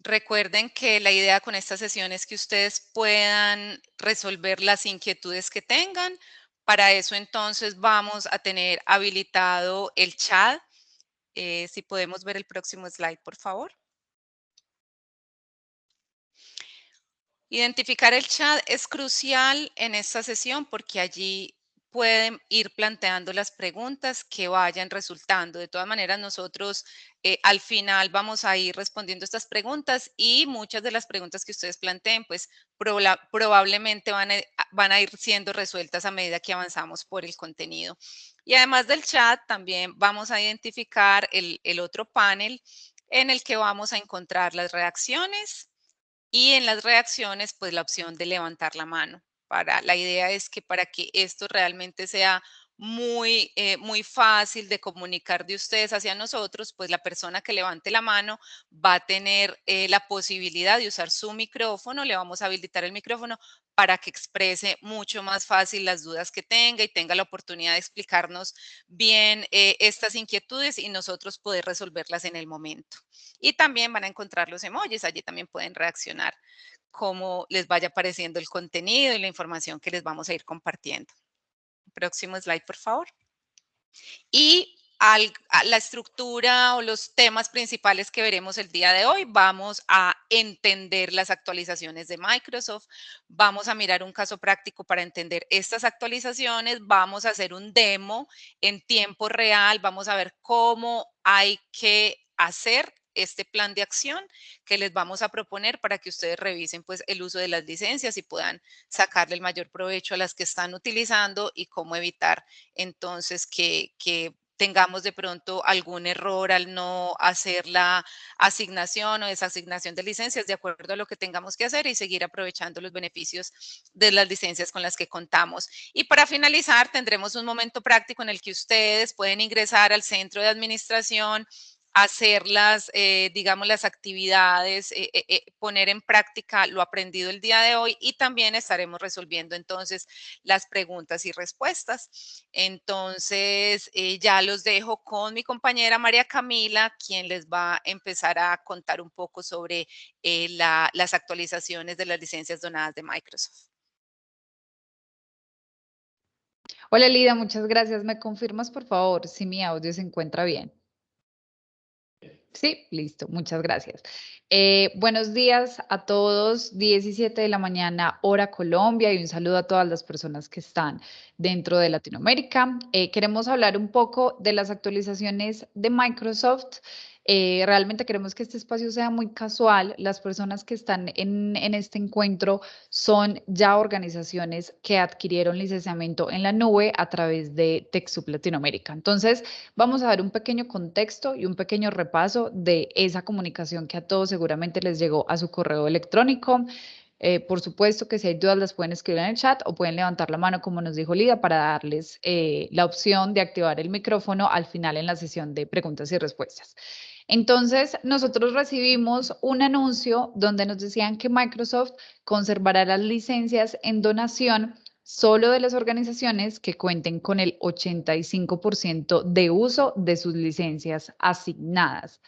Recuerden que la idea con esta sesión es que ustedes puedan resolver las inquietudes que tengan. Para eso entonces vamos a tener habilitado el chat. Si podemos ver el próximo slide, por favor. Identificar el chat es crucial en esta sesión porque allí pueden ir planteando las preguntas que vayan resultando. De todas maneras, nosotros al final vamos a ir respondiendo estas preguntas y muchas de las preguntas que ustedes planteen, pues probablemente van a ir siendo resueltas a medida que avanzamos por el contenido. Y además del chat, también vamos a identificar el otro panel en el que vamos a encontrar las reacciones y en las reacciones, pues la opción de levantar la mano. La idea es que para que esto realmente sea muy fácil de comunicar de ustedes hacia nosotros, pues la persona que levante la mano va a tener la posibilidad de usar su micrófono, le vamos a habilitar el micrófono para que exprese mucho más fácil las dudas que tenga y tenga la oportunidad de explicarnos bien estas inquietudes y nosotros poder resolverlas en el momento. Y también van a encontrar los emojis, allí también pueden reaccionar cómo les vaya apareciendo el contenido y la información que les vamos a ir compartiendo. Próximo slide, por favor. Y a la estructura o los temas principales que veremos el día de hoy, vamos a entender las actualizaciones de Microsoft, vamos a mirar un caso práctico para entender estas actualizaciones, vamos a hacer un demo en tiempo real, vamos a ver cómo hay que hacer este plan de acción que les vamos a proponer para que ustedes revisen pues el uso de las licencias y puedan sacarle el mayor provecho a las que están utilizando y cómo evitar entonces que tengamos de pronto algún error al no hacer la asignación o desasignación de licencias de acuerdo a lo que tengamos que hacer y seguir aprovechando los beneficios de las licencias con las que contamos. Y para finalizar, tendremos un momento práctico en el que ustedes pueden ingresar al centro de administración, hacer digamos, las actividades, poner en práctica lo aprendido el día de hoy y también estaremos resolviendo entonces las preguntas y respuestas. Entonces, ya los dejo con mi compañera María Camila, quien les va a empezar a contar un poco sobre las actualizaciones de las licencias donadas de Microsoft. Hola Lida, muchas gracias. ¿Me confirmas, por favor, si mi audio se encuentra bien? Sí, listo, muchas gracias. Buenos días a todos, 17 de la mañana, hora Colombia, y un saludo a todas las personas que están dentro de Latinoamérica. Queremos hablar un poco de las actualizaciones de Microsoft. Realmente queremos que este espacio sea muy casual. Las personas que están en este encuentro son ya organizaciones que adquirieron licenciamiento en la nube a través de TechSoup Latinoamérica. Entonces, vamos a dar un pequeño contexto y un pequeño repaso de esa comunicación que a todos seguramente les llegó a su correo electrónico. Por supuesto que si hay dudas las pueden escribir en el chat o pueden levantar la mano, como nos dijo Lida, para darles la opción de activar el micrófono al final en la sesión de preguntas y respuestas. Entonces, nosotros recibimos un anuncio donde nos decían que Microsoft conservará las licencias en donación solo de las organizaciones que cuenten con el 85% de uso de sus licencias asignadas.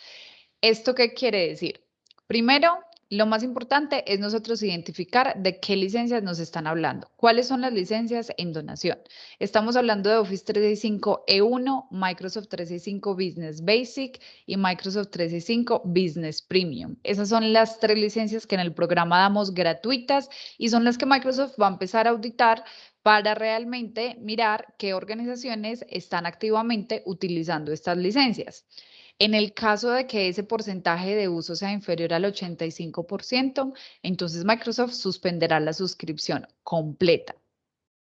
¿Esto qué quiere decir? Primero, lo más importante es nosotros identificar de qué licencias nos están hablando. ¿Cuáles son las licencias en donación? Estamos hablando de Office 365 E1, Microsoft 365 Business Basic y Microsoft 365 Business Premium. Esas son las tres licencias que en el programa damos gratuitas y son las que Microsoft va a empezar a auditar para realmente mirar qué organizaciones están activamente utilizando estas licencias. En el caso de que ese porcentaje de uso sea inferior al 85%, entonces Microsoft suspenderá la suscripción completa.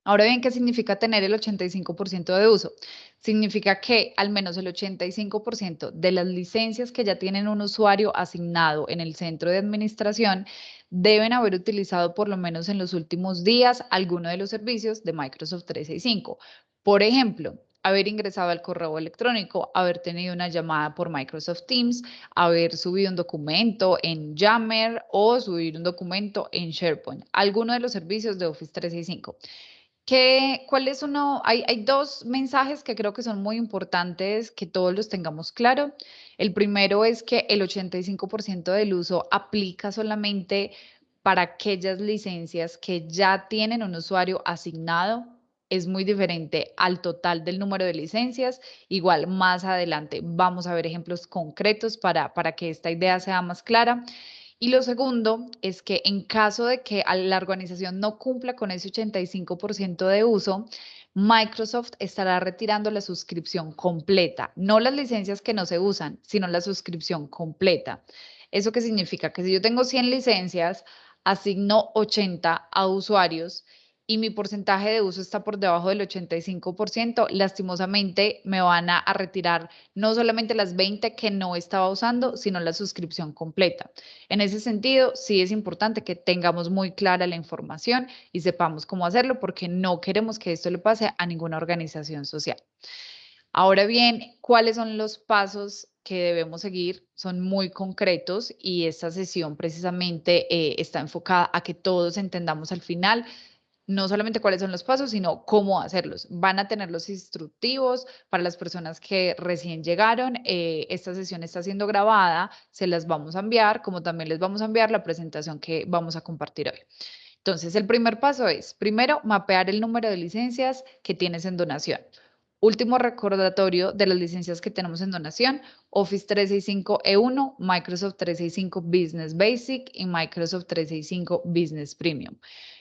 Ahora bien, ¿qué significa tener el 85% de uso? Significa que al menos el 85% de las licencias que ya tienen un usuario asignado en el centro de administración deben haber utilizado por lo menos en los últimos días alguno de los servicios de Microsoft 365. Por ejemplo, haber ingresado al correo electrónico, haber tenido una llamada por Microsoft Teams, haber subido un documento en Yammer o subir un documento en SharePoint, alguno de los servicios de Office 365. ¿Cuál es uno? Hay dos mensajes que creo que son muy importantes que todos los tengamos claro. El primero es que el 85% del uso aplica solamente para aquellas licencias que ya tienen un usuario asignado. Es muy diferente al total del número de licencias. Igual más adelante vamos a ver ejemplos concretos para que esta idea sea más clara. Y lo segundo es que en caso de que la organización no cumpla con ese 85% de uso, Microsoft estará retirando la suscripción completa, no las licencias que no se usan, sino la suscripción completa. ¿Eso qué significa? Que si yo tengo 100 licencias, asigno 80 a usuarios y mi porcentaje de uso está por debajo del 85%, lastimosamente me van a retirar no solamente las 20 que no estaba usando, sino la suscripción completa. En ese sentido, sí es importante que tengamos muy clara la información y sepamos cómo hacerlo porque no queremos que esto le pase a ninguna organización social. Ahora bien, ¿cuáles son los pasos que debemos seguir? Son muy concretos y esta sesión precisamente está enfocada a que todos entendamos al final no solamente cuáles son los pasos, sino cómo hacerlos. Van a tener los instructivos para las personas que recién llegaron. Esta sesión está siendo grabada, se las vamos a enviar, como también les vamos a enviar la presentación que vamos a compartir hoy. Entonces, el primer paso es, primero, mapear el número de licencias que tienes en donación. Último recordatorio de las licencias que tenemos en donación, Office 365 E1, Microsoft 365 Business Basic y Microsoft 365 Business Premium.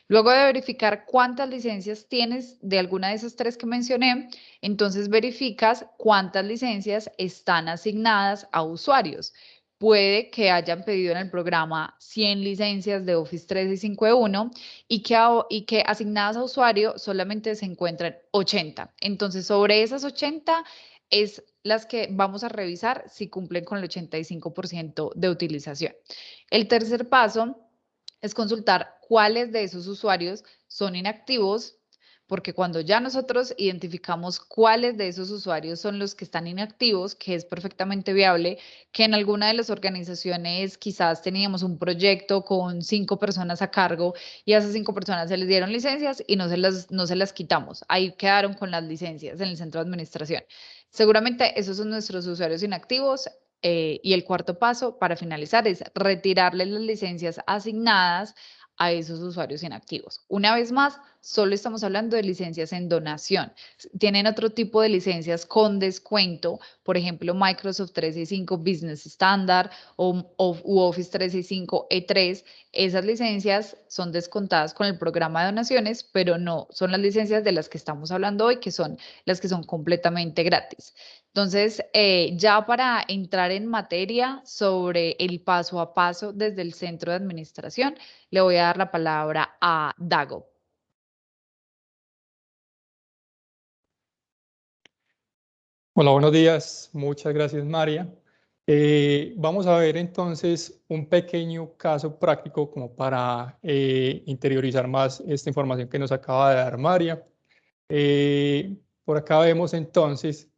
Luego de verificar cuántas licencias tienes de alguna de esas tres que mencioné, entonces verificas cuántas licencias están asignadas a usuarios. Puede que hayan pedido en el programa 100 licencias de Office 365 E1 y que asignadas a usuario solamente se encuentran 80. Entonces, sobre esas 80 es las que vamos a revisar si cumplen con el 85% de utilización. El tercer paso es consultar cuáles de esos usuarios son inactivos, porque cuando ya nosotros identificamos cuáles de esos usuarios son los que están inactivos, que es perfectamente viable, que en alguna de las organizaciones quizás teníamos un proyecto con 5 personas a cargo y a esas 5 personas se les dieron licencias y no se las quitamos. Ahí quedaron con las licencias en el centro de administración. Seguramente esos son nuestros usuarios inactivos. Y el cuarto paso para finalizar es retirarles las licencias asignadas a esos usuarios inactivos. Una vez más, solo estamos hablando de licencias en donación. Tienen otro tipo de licencias con descuento, por ejemplo, Microsoft 365 Business Standard u Office 365 E3. Esas licencias son descontadas con el programa de donaciones, pero no son las licencias de las que estamos hablando hoy, que son las que son completamente gratis. Entonces, ya para entrar en materia sobre el paso a paso desde el centro de administración, le voy a dar la palabra a Dago. Hola, buenos días. Muchas gracias, María. Vamos a ver entonces un pequeño caso práctico como para interiorizar más esta información que nos acaba de dar María. Por acá vemos entonces,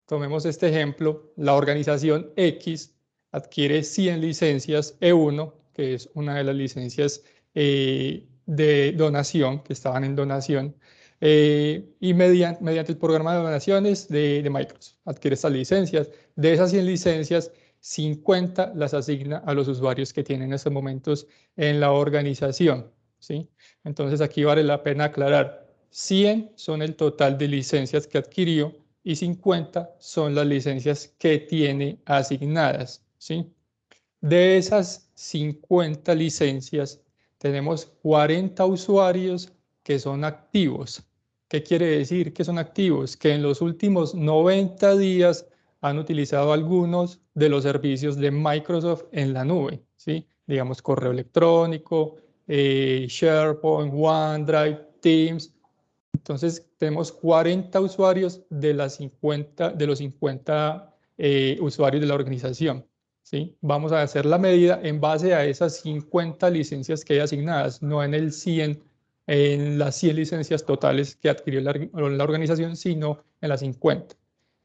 tomemos este ejemplo, la organización X adquiere 100 licencias E1, que es una de las licencias de donación, que estaban en donación, y mediante el programa de donaciones de Microsoft adquiere estas licencias. De esas 100 licencias, 50 las asigna a los usuarios que tienen en estos momentos en la organización, ¿sí? Entonces aquí vale la pena aclarar, 100 son el total de licencias que adquirió y 50 son las licencias que tiene asignadas, ¿sí? De esas 50 licencias, tenemos 40 usuarios que son activos. ¿Qué quiere decir que son activos? Que en los últimos 90 días han utilizado algunos de los servicios de Microsoft en la nube, ¿sí? Digamos correo electrónico, SharePoint, OneDrive, Teams. Entonces, tenemos 40 usuarios de los 50 usuarios de la organización. ¿Sí? Vamos a hacer la medida en base a esas 50 licencias que hay asignadas, no en las 100 licencias totales que adquirió la organización, sino en las 50.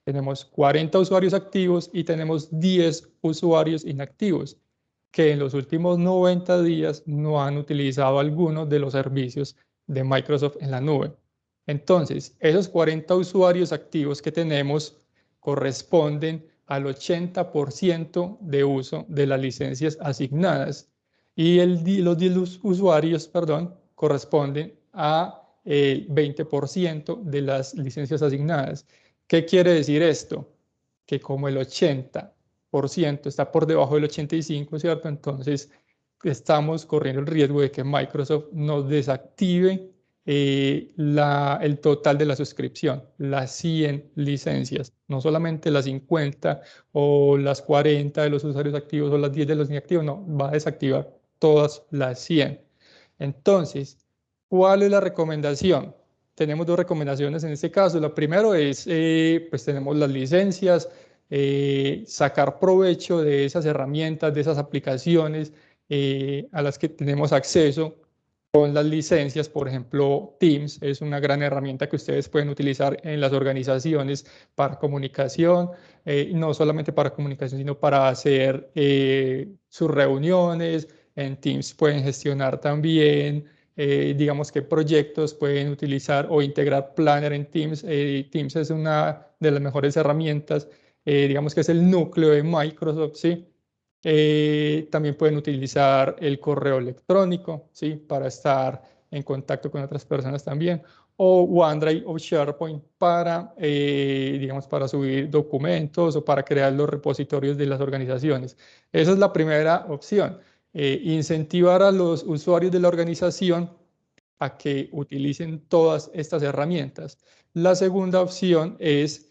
Tenemos 40 usuarios activos y tenemos 10 usuarios inactivos que en los últimos 90 días no han utilizado alguno de los servicios de Microsoft en la nube. Entonces, esos 40 usuarios activos que tenemos corresponden al 80% de uso de las licencias asignadas y los 10 usuarios, perdón, corresponden a el 20% de las licencias asignadas. ¿Qué quiere decir esto? Que como el 80% está por debajo del 85%, ¿cierto? Entonces, estamos corriendo el riesgo de que Microsoft nos desactive el total de la suscripción, las 100 licencias, no solamente las 50 o las 40 de los usuarios activos o las 10 de los inactivos, no, va a desactivar todas las 100. Entonces, ¿cuál es la recomendación? Tenemos dos recomendaciones en este caso. La primera es, pues tenemos las licencias, sacar provecho de esas herramientas, de esas aplicaciones a las que tenemos acceso con las licencias. Por ejemplo, Teams es una gran herramienta que ustedes pueden utilizar en las organizaciones para comunicación, no solamente para comunicación, sino para hacer sus reuniones. En Teams pueden gestionar también, digamos que proyectos, pueden utilizar o integrar Planner en Teams. Teams es una de las mejores herramientas, digamos que es el núcleo de Microsoft, ¿sí? También pueden utilizar el correo electrónico, ¿sí? Para estar en contacto con otras personas también, o OneDrive o SharePoint para, digamos, para subir documentos o para crear los repositorios de las organizaciones. Esa es la primera opción, incentivar a los usuarios de la organización a que utilicen todas estas herramientas. La segunda opción es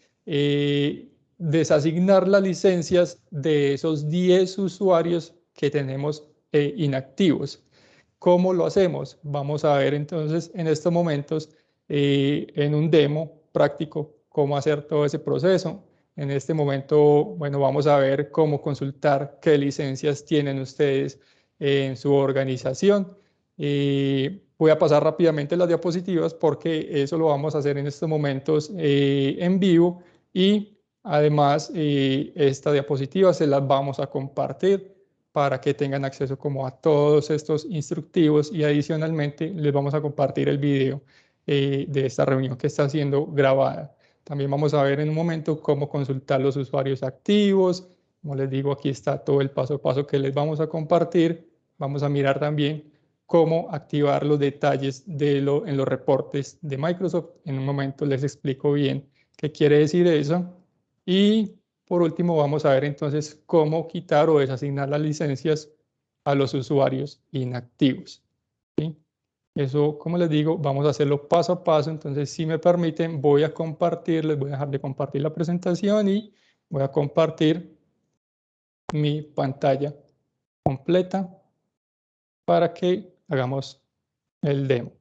desasignar las licencias de esos 10 usuarios que tenemos inactivos. ¿Cómo lo hacemos? Vamos a ver entonces en estos momentos en un demo práctico cómo hacer todo ese proceso. En este momento, bueno, vamos a ver cómo consultar qué licencias tienen ustedes en su organización. Voy a pasar rápidamente las diapositivas porque eso lo vamos a hacer en estos momentos en vivo y además esta diapositiva se las vamos a compartir para que tengan acceso como a todos estos instructivos y adicionalmente les vamos a compartir el video de esta reunión que está siendo grabada. También vamos a ver en un momento cómo consultar los usuarios activos. Como les digo, aquí está todo el paso a paso que les vamos a compartir. Vamos a mirar también cómo activar los detalles en los reportes de Microsoft. En un momento les explico bien qué quiere decir eso. Y por último vamos a ver entonces cómo quitar o desasignar las licencias a los usuarios inactivos. ¿Sí? Eso, como les digo, vamos a hacerlo paso a paso. Entonces, si me permiten, voy a compartir, les voy a dejar de compartir la presentación y voy a compartir mi pantalla completa para que hagamos el demo.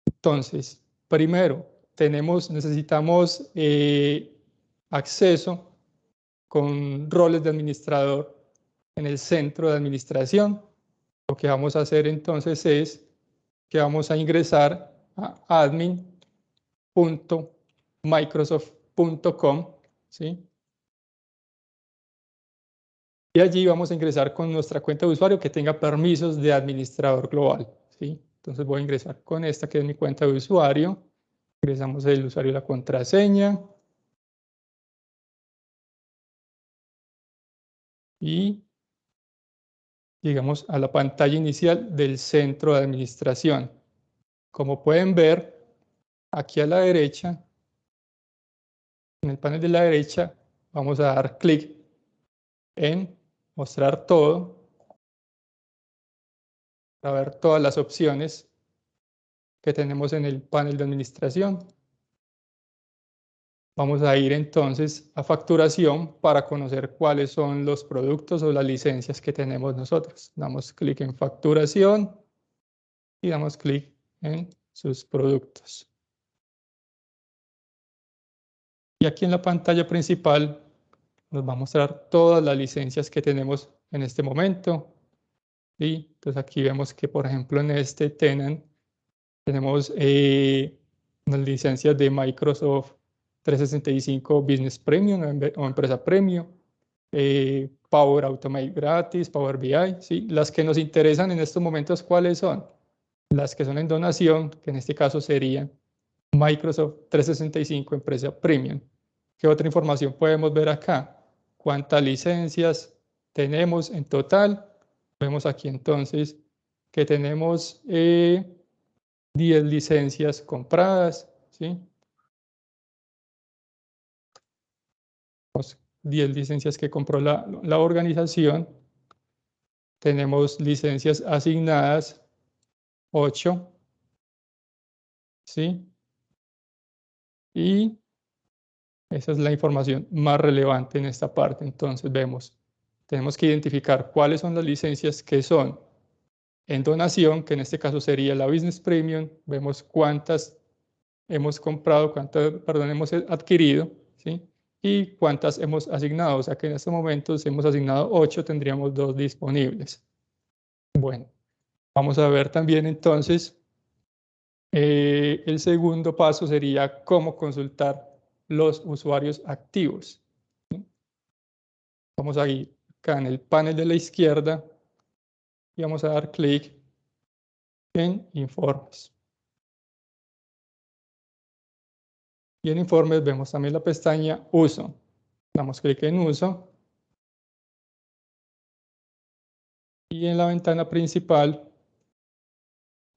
Entonces, primero, necesitamos acceso con roles de administrador en el centro de administración. Lo que vamos a hacer entonces es que vamos a ingresar a admin.microsoft.com, ¿sí? Y allí vamos a ingresar con nuestra cuenta de usuario que tenga permisos de administrador global, ¿sí? Entonces voy a ingresar con esta que es mi cuenta de usuario. Ingresamos el usuario y la contraseña. Y llegamos a la pantalla inicial del centro de administración. Como pueden ver, aquí a la derecha, en el panel de la derecha, vamos a dar clic en mostrar todo para ver todas las opciones que tenemos en el panel de administración. Vamos a ir entonces a facturación para conocer cuáles son los productos o las licencias que tenemos nosotros. Damos clic en facturación y damos clic en sus productos. Y aquí en la pantalla principal nos va a mostrar todas las licencias que tenemos en este momento. Y entonces aquí vemos que, por ejemplo, en este tenant tenemos unas licencias de Microsoft 365 Business Premium o Empresa Premium, Power Automate gratis, Power BI, ¿sí? Las que nos interesan en estos momentos, ¿cuáles son? las que son en donación, que en este caso serían Microsoft 365 Empresa Premium. ¿Qué otra información podemos ver acá? ¿Cuántas licencias tenemos en total? Vemos aquí entonces que tenemos 10 licencias compradas, ¿sí? 10 licencias que compró la organización. Tenemos licencias asignadas, 8, ¿sí? Y esa es la información más relevante en esta parte. Entonces vemos, tenemos que identificar cuáles son las licencias que son en donación, que en este caso sería la Business Premium. Vemos cuántas hemos comprado, cuántas, perdón, hemos adquirido, ¿sí? Y cuántas hemos asignado. O sea que en estos momentos hemos asignado 8, tendríamos 2 disponibles. Bueno, vamos a ver también entonces, el segundo paso sería cómo consultar los usuarios activos. ¿Sí? Vamos a ir acá en el panel de la izquierda y vamos a dar clic en informes. Y en informes vemos también la pestaña uso. Damos clic en uso. Y en la ventana principal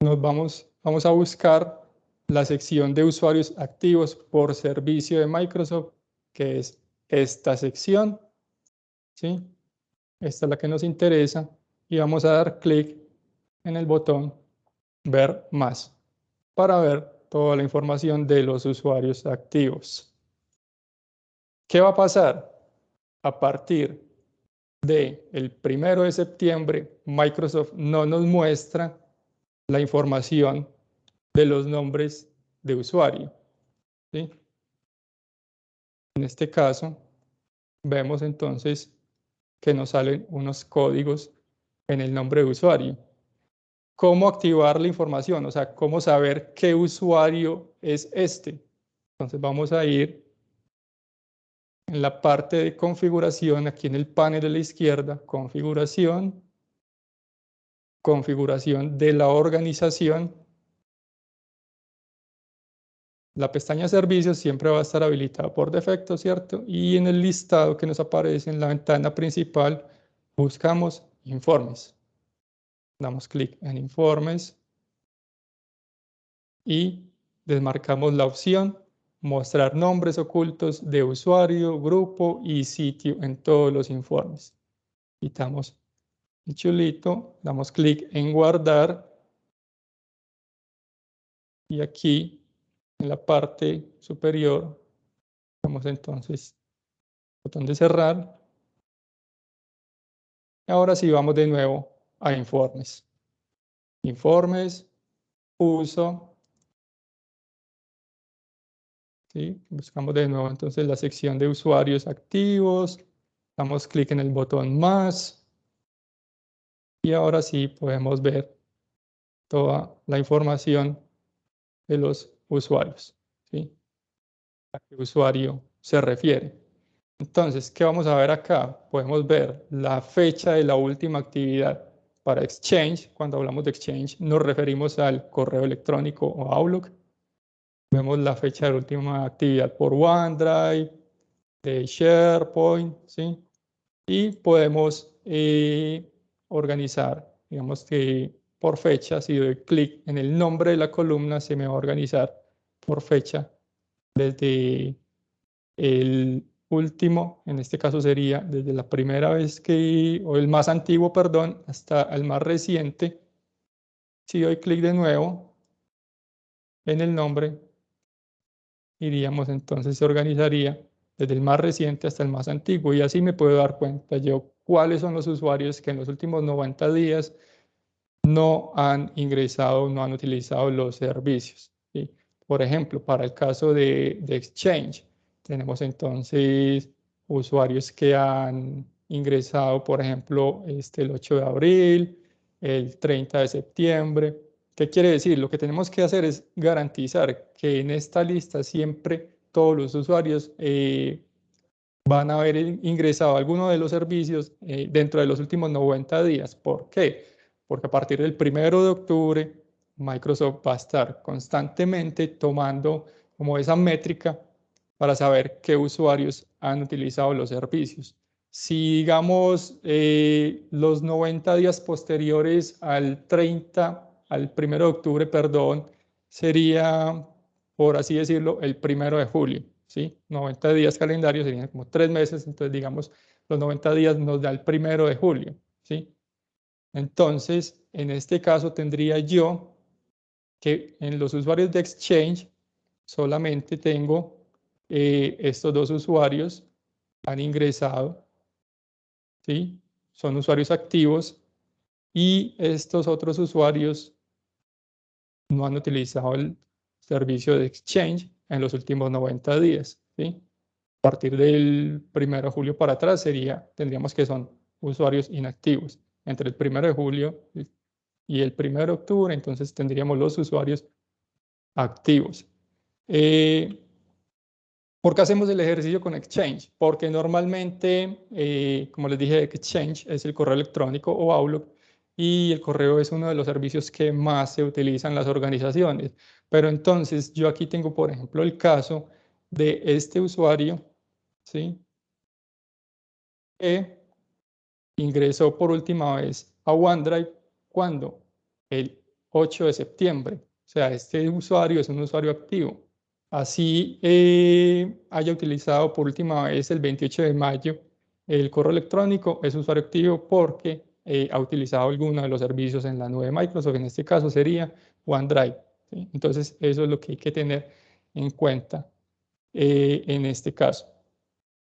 vamos a buscar la sección de usuarios activos por servicio de Microsoft, que es esta sección, ¿sí? Esta es la que nos interesa y vamos a dar clic en el botón ver más para ver toda la información de los usuarios activos. ¿Qué va a pasar? A partir del 1 de septiembre, Microsoft no nos muestra la información de los nombres de usuario, ¿sí? En este caso, vemos entonces que nos salen unos códigos en el nombre de usuario. ¿Cómo activar la información? O sea, ¿cómo saber qué usuario es este? Entonces vamos a ir en la parte de configuración, aquí en el panel de la izquierda, configuración, configuración de la organización. La pestaña servicios siempre va a estar habilitada por defecto, ¿cierto? Y en el listado que nos aparece en la ventana principal, buscamos informes. Damos clic en informes y desmarcamos la opción mostrar nombres ocultos de usuario, grupo y sitio en todos los informes. Quitamos el chulito, damos clic en guardar y aquí en la parte superior damos entonces botón de cerrar. Ahora sí vamos de nuevo a informes. Informes, uso. ¿Sí? Buscamos de nuevo entonces la sección de usuarios activos. Damos clic en el botón más. Y ahora sí podemos ver toda la información de los usuarios, ¿sí? ¿A qué usuario se refiere? Entonces, ¿qué vamos a ver acá? Podemos ver la fecha de la última actividad para Exchange. Cuando hablamos de Exchange nos referimos al correo electrónico o Outlook. Vemos la fecha de la última actividad por OneDrive, de SharePoint, ¿sí? Y podemos organizar, digamos que por fecha, si doy clic en el nombre de la columna, se me va a organizar por fecha desde el último, en este caso sería desde la primera vez que, o el más antiguo, perdón, hasta el más reciente. Si doy clic de nuevo en el nombre, iríamos entonces, se organizaría desde el más reciente hasta el más antiguo y así me puedo dar cuenta yo cuáles son los usuarios que en los últimos 90 días no han ingresado, no han utilizado los servicios, ¿sí? Por ejemplo, para el caso de Exchange, tenemos entonces usuarios que han ingresado, por ejemplo, el 8 de abril, el 30 de septiembre. ¿Qué quiere decir? Lo que tenemos que hacer es garantizar que en esta lista siempre todos los usuarios van a haber ingresado a alguno de los servicios dentro de los últimos 90 días. ¿Por qué? Porque a partir del 1 de octubre Microsoft va a estar constantemente tomando como esa métrica para saber qué usuarios han utilizado los servicios. Si digamos los 90 días posteriores al 1 de octubre, perdón, sería, por así decirlo, el 1 de julio, ¿sí? 90 días calendarios serían como 3 meses, entonces digamos los 90 días nos da el 1 de julio, ¿sí? Entonces, en este caso tendría yo que en los usuarios de Exchange solamente tengo estos dos usuarios han ingresado, ¿sí? Son usuarios activos y estos otros usuarios no han utilizado el servicio de Exchange en los últimos 90 días, ¿sí? A partir del 1 de julio para atrás tendríamos que son usuarios inactivos. Entre el 1 de julio y el 1 de octubre, entonces tendríamos los usuarios activos. ¿Por qué hacemos el ejercicio con Exchange? Porque normalmente, como les dije, Exchange es el correo electrónico o Outlook y el correo es uno de los servicios que más se utilizan en las organizaciones. Pero entonces yo aquí tengo, por ejemplo, el caso de este usuario, ¿sí? Que ingresó por última vez a OneDrive cuando el 8 de septiembre. O sea, este usuario es un usuario activo. Así haya utilizado por última vez el 28 de mayo el correo electrónico, es usuario activo porque ha utilizado alguno de los servicios en la nube de Microsoft, en este caso sería OneDrive, ¿sí? Entonces, eso es lo que hay que tener en cuenta en este caso.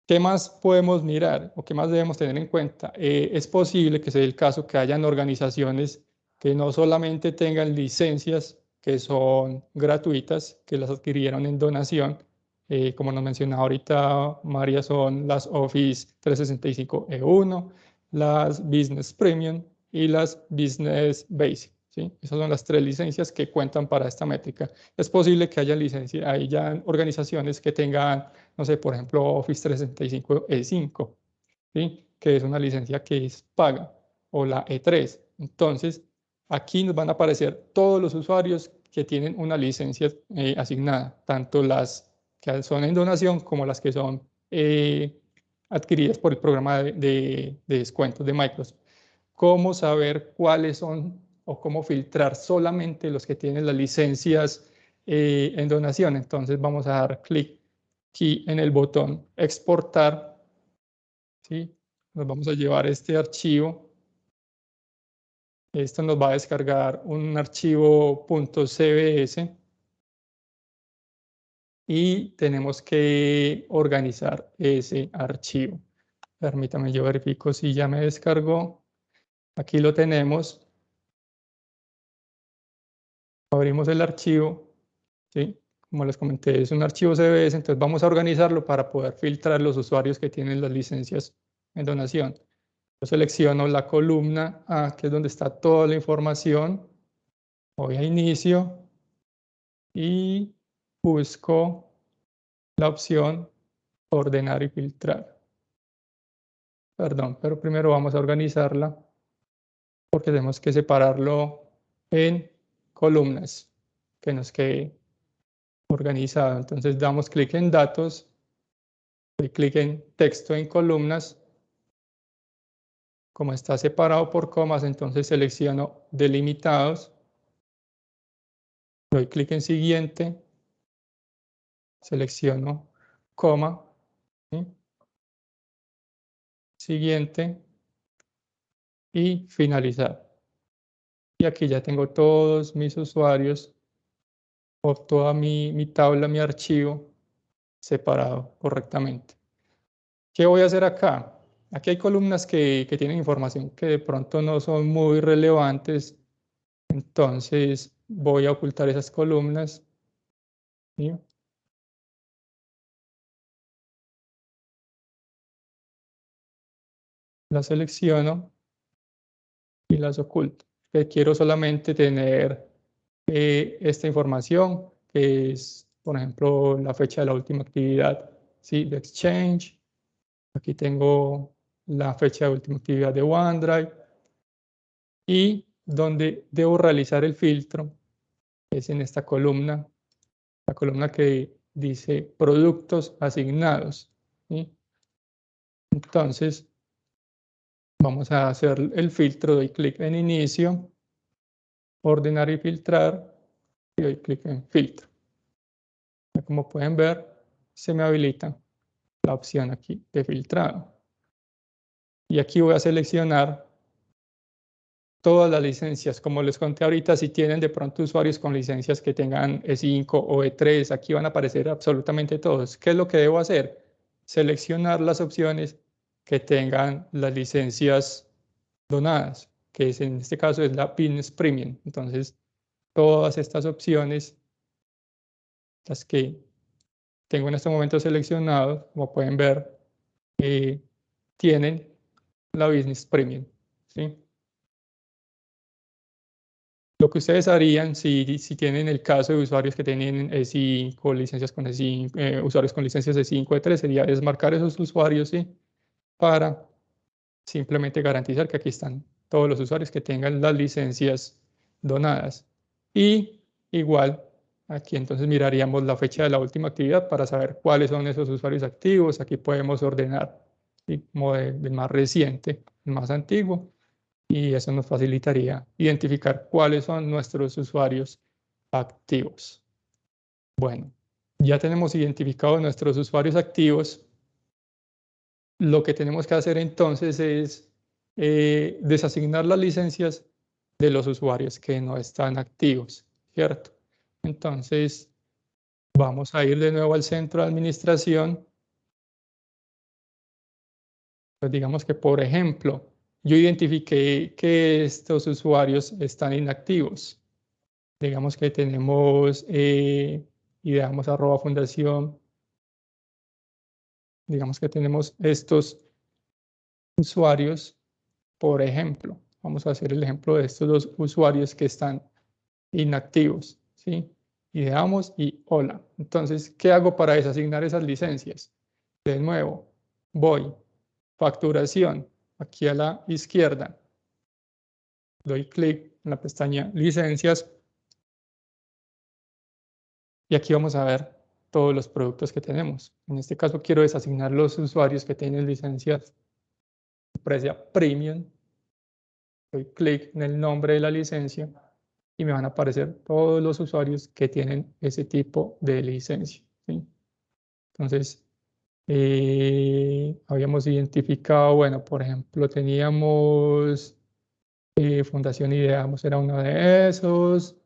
¿Qué más podemos mirar o qué más debemos tener en cuenta? Es posible que sea el caso que hayan organizaciones que no solamente tengan licencias que son gratuitas, que las adquirieron en donación, como nos mencionaba ahorita María, son las Office 365 E1, las Business Premium y las Business Basic, ¿sí? Esas son las 3 licencias que cuentan para esta métrica. Es posible que haya organizaciones que tengan, no sé, por ejemplo, Office 365 E5, ¿sí? Que es una licencia que es paga, o la E3. Entonces, aquí nos van a aparecer todos los usuarios que tienen una licencia asignada, tanto las que son en donación como las que son adquiridas por el programa de descuentos de Microsoft. ¿Cómo saber cuáles son o cómo filtrar solamente los que tienen las licencias en donación? Entonces vamos a dar clic aquí en el botón exportar, ¿sí? Nos vamos a llevar este archivo. Esto nos va a descargar un archivo .cbs y tenemos que organizar ese archivo. Permítame, yo verifico si ya me descargó. Aquí lo tenemos. Abrimos el archivo, ¿sí? Como les comenté, es un archivo CBS, entonces vamos a organizarlo para poder filtrar los usuarios que tienen las licencias en donación. Yo selecciono la columna A, que es donde está toda la información. Voy a inicio y busco la opción ordenar y filtrar. Perdón, pero primero vamos a organizarla porque tenemos que separarlo en columnas que nos quede organizado. Entonces damos clic en datos, doy clic en texto en columnas. Como está separado por comas, entonces selecciono delimitados, doy clic en siguiente, selecciono coma, ¿sí? Siguiente y finalizar. Y aquí ya tengo todos mis usuarios o toda mi tabla, mi archivo separado correctamente. ¿Qué voy a hacer acá? Aquí hay columnas que tienen información que de pronto no son muy relevantes, entonces voy a ocultar esas columnas, ¿sí? Las selecciono y las oculto. Quiero solamente tener esta información, que es, por ejemplo, la fecha de la última actividad, ¿sí? De Exchange. Aquí tengo la fecha de última actividad de OneDrive y donde debo realizar el filtro es en esta columna, la columna que dice productos asignados, ¿sí? Entonces, vamos a hacer el filtro, doy clic en inicio, ordenar y filtrar, y doy clic en filtro. Como pueden ver, se me habilita la opción aquí de filtrado. Y aquí voy a seleccionar todas las licencias. Como les conté ahorita, si tienen de pronto usuarios con licencias que tengan E5 o E3, aquí van a aparecer absolutamente todos. ¿Qué es lo que debo hacer? Seleccionar las opciones que tengan las licencias donadas, que es, en este caso es la Business Premium. Entonces, todas estas opciones, las que tengo en este momento seleccionadas, como pueden ver, tienen la Business Premium, ¿sí? Lo que ustedes harían si tienen el caso de usuarios que tienen E5, licencias con E5, usuarios con licencias de 5, E3, sería desmarcar esos usuarios, ¿sí? Para simplemente garantizar que aquí están todos los usuarios que tengan las licencias donadas. Y igual, aquí entonces miraríamos la fecha de la última actividad para saber cuáles son esos usuarios activos. Aquí podemos ordenar, ¿sí? Como del más reciente, el más antiguo. Y eso nos facilitaría identificar cuáles son nuestros usuarios activos. Bueno, ya tenemos identificados nuestros usuarios activos. Lo que tenemos que hacer entonces es desasignar las licencias de los usuarios que no están activos, ¿cierto? Entonces, vamos a ir de nuevo al centro de administración. Pues digamos que, por ejemplo, yo identifiqué que estos usuarios están inactivos. Digamos que tenemos ideamos @fundación. Digamos que tenemos estos usuarios, por ejemplo. Vamos a hacer el ejemplo de estos dos usuarios que están inactivos, ¿sí? Ideamos y hola. Entonces, ¿qué hago para desasignar esas licencias? De nuevo, voy, facturación, aquí a la izquierda. Doy clic en la pestaña licencias. Y aquí vamos a ver todos los productos que tenemos. En este caso quiero desasignar los usuarios que tienen licencias Empresa Premium. Doy clic en el nombre de la licencia y me van a aparecer todos los usuarios que tienen ese tipo de licencia, ¿sí? Entonces, habíamos identificado, bueno, por ejemplo, teníamos Fundación Ideamos, era uno de esos.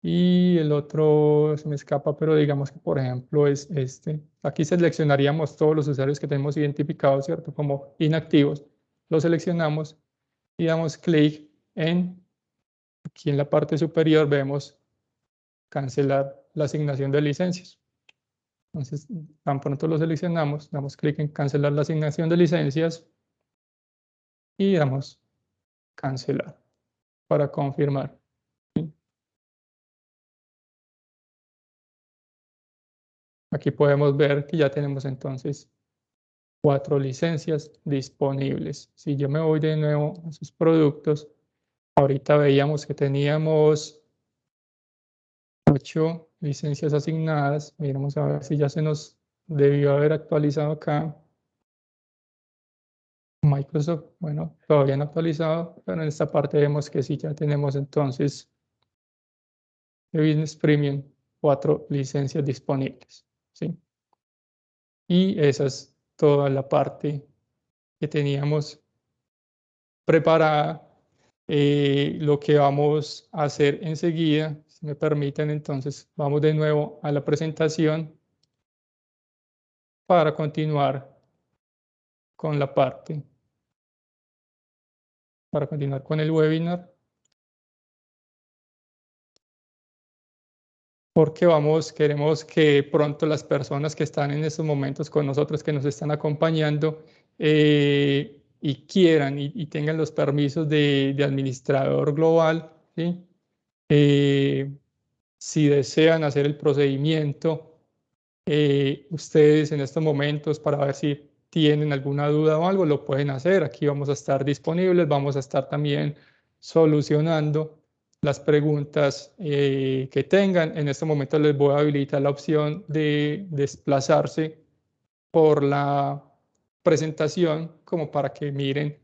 Y el otro se me escapa, pero digamos que, por ejemplo, es este. Aquí seleccionaríamos todos los usuarios que tenemos identificados, ¿cierto? Como inactivos. Los seleccionamos y damos clic en, aquí en la parte superior vemos cancelar la asignación de licencias. Entonces, tan pronto lo seleccionamos, damos clic en cancelar la asignación de licencias y damos cancelar para confirmar. Aquí podemos ver que ya tenemos entonces 4 licencias disponibles. Si yo me voy de nuevo a sus productos, ahorita veíamos que teníamos 8 licencias asignadas. Miramos a ver si ya se nos debió haber actualizado acá. Microsoft, bueno, todavía no actualizado, pero en esta parte vemos que sí ya tenemos entonces de Business Premium 4 licencias disponibles, ¿sí? Y esa es toda la parte que teníamos preparada. Lo que vamos a hacer enseguida, si me permiten, entonces vamos de nuevo a la presentación para continuar con la parte, para continuar con el webinar. Porque queremos que pronto las personas que están en estos momentos con nosotros, que nos están acompañando y quieran y tengan los permisos de administrador global, ¿sí? Si desean hacer el procedimiento, ustedes en estos momentos para ver si tienen alguna duda o algo, lo pueden hacer. Aquí vamos a estar disponibles, vamos a estar también solucionando las preguntas que tengan. En este momento les voy a habilitar la opción de desplazarse por la presentación como para que miren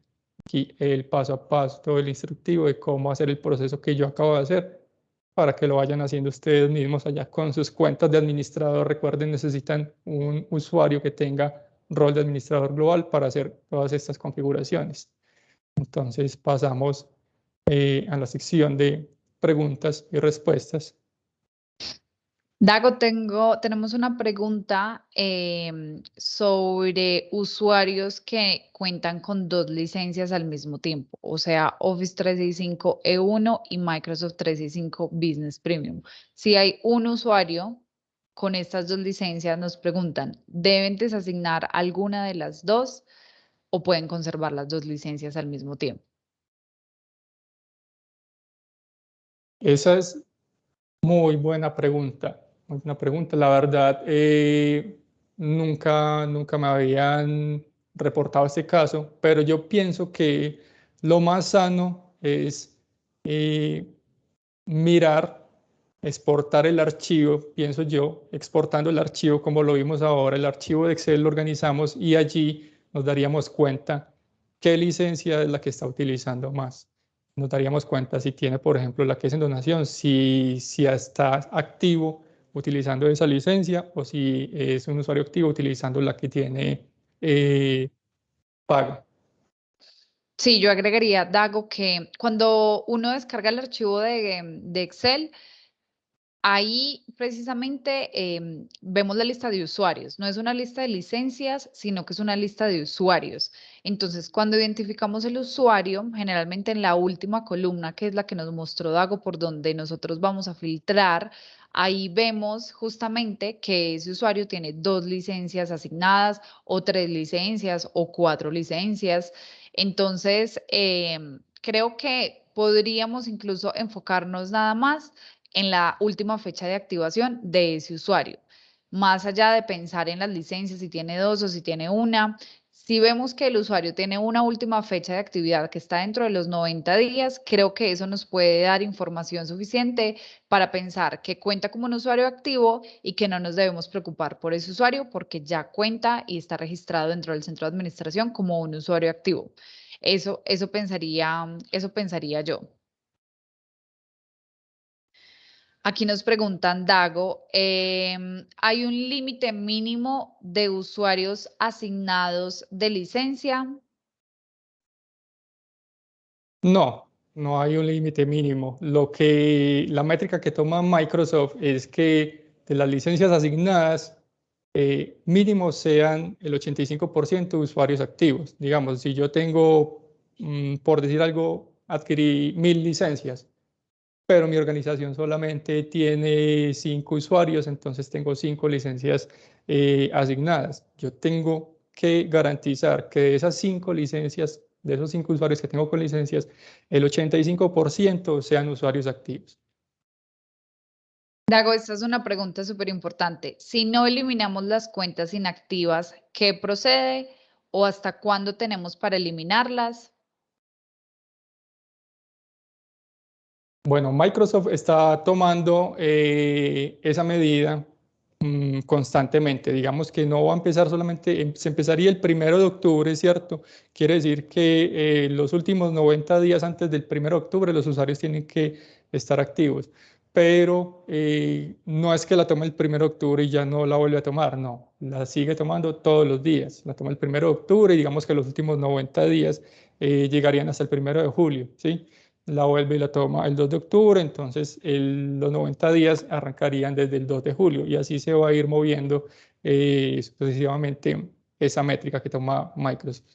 aquí el paso a paso, todo el instructivo de cómo hacer el proceso que yo acabo de hacer para que lo vayan haciendo ustedes mismos allá con sus cuentas de administrador. Recuerden, necesitan un usuario que tenga rol de administrador global para hacer todas estas configuraciones. Entonces pasamos a la sección de preguntas y respuestas. Dago, tenemos una pregunta sobre usuarios que cuentan con dos licencias al mismo tiempo, o sea, Office 365 E1 y Microsoft 365 Business Premium. Si hay un usuario con estas dos licencias, nos preguntan, ¿deben desasignar alguna de las dos o pueden conservar las dos licencias al mismo tiempo? Esa es muy buena pregunta. Muy buena pregunta. La verdad, nunca me habían reportado este caso, pero yo pienso que lo más sano es mirar, exportar el archivo, pienso yo, exportando el archivo como lo vimos ahora, el archivo de Excel lo organizamos y allí nos daríamos cuenta qué licencia es la que está utilizando más. Nos daríamos cuenta si tiene, por ejemplo, la que es en donación, si está activo utilizando esa licencia o si es un usuario activo utilizando la que tiene paga. Sí, yo agregaría, Dago, que cuando uno descarga el archivo de Excel, ahí precisamente vemos la lista de usuarios. No es una lista de licencias, sino que es una lista de usuarios. Entonces, cuando identificamos el usuario, generalmente en la última columna, que es la que nos mostró Dago, por donde nosotros vamos a filtrar, ahí vemos justamente que ese usuario tiene dos licencias asignadas o tres licencias o cuatro licencias. Entonces, creo que podríamos incluso enfocarnos nada más en la última fecha de activación de ese usuario. Más allá de pensar en las licencias, si tiene dos o si tiene una, si vemos que el usuario tiene una última fecha de actividad que está dentro de los 90 días, creo que eso nos puede dar información suficiente para pensar que cuenta como un usuario activo y que no nos debemos preocupar por ese usuario porque ya cuenta y está registrado dentro del centro de administración como un usuario activo. Eso pensaría yo. Aquí nos preguntan, Dago, ¿hay un límite mínimo de usuarios asignados de licencia? No, no hay un límite mínimo. La métrica que toma Microsoft es que de las licencias asignadas, mínimo sean el 85% de usuarios activos. Digamos, si yo tengo, por decir algo, adquirí 1000 licencias, pero mi organización solamente tiene 5 usuarios, entonces tengo 5 licencias asignadas. Yo tengo que garantizar que de esas 5 licencias, de esos 5 usuarios que tengo con licencias, el 85% sean usuarios activos. Dago, esta es una pregunta súper importante. Si no eliminamos las cuentas inactivas, ¿qué procede o hasta cuándo tenemos para eliminarlas? Bueno, Microsoft está tomando esa medida constantemente. Digamos que no va a empezar solamente, se empezaría el 1 de octubre, ¿cierto? Quiere decir que los últimos 90 días antes del 1 de octubre los usuarios tienen que estar activos. Pero no es que la tome el 1 de octubre y ya no la vuelve a tomar, no, la sigue tomando todos los días. La toma el 1 de octubre y digamos que los últimos 90 días llegarían hasta el 1 de julio, ¿sí? La vuelve y la toma el 2 de octubre, entonces los 90 días arrancarían desde el 2 de julio y así se va a ir moviendo sucesivamente esa métrica que toma Microsoft.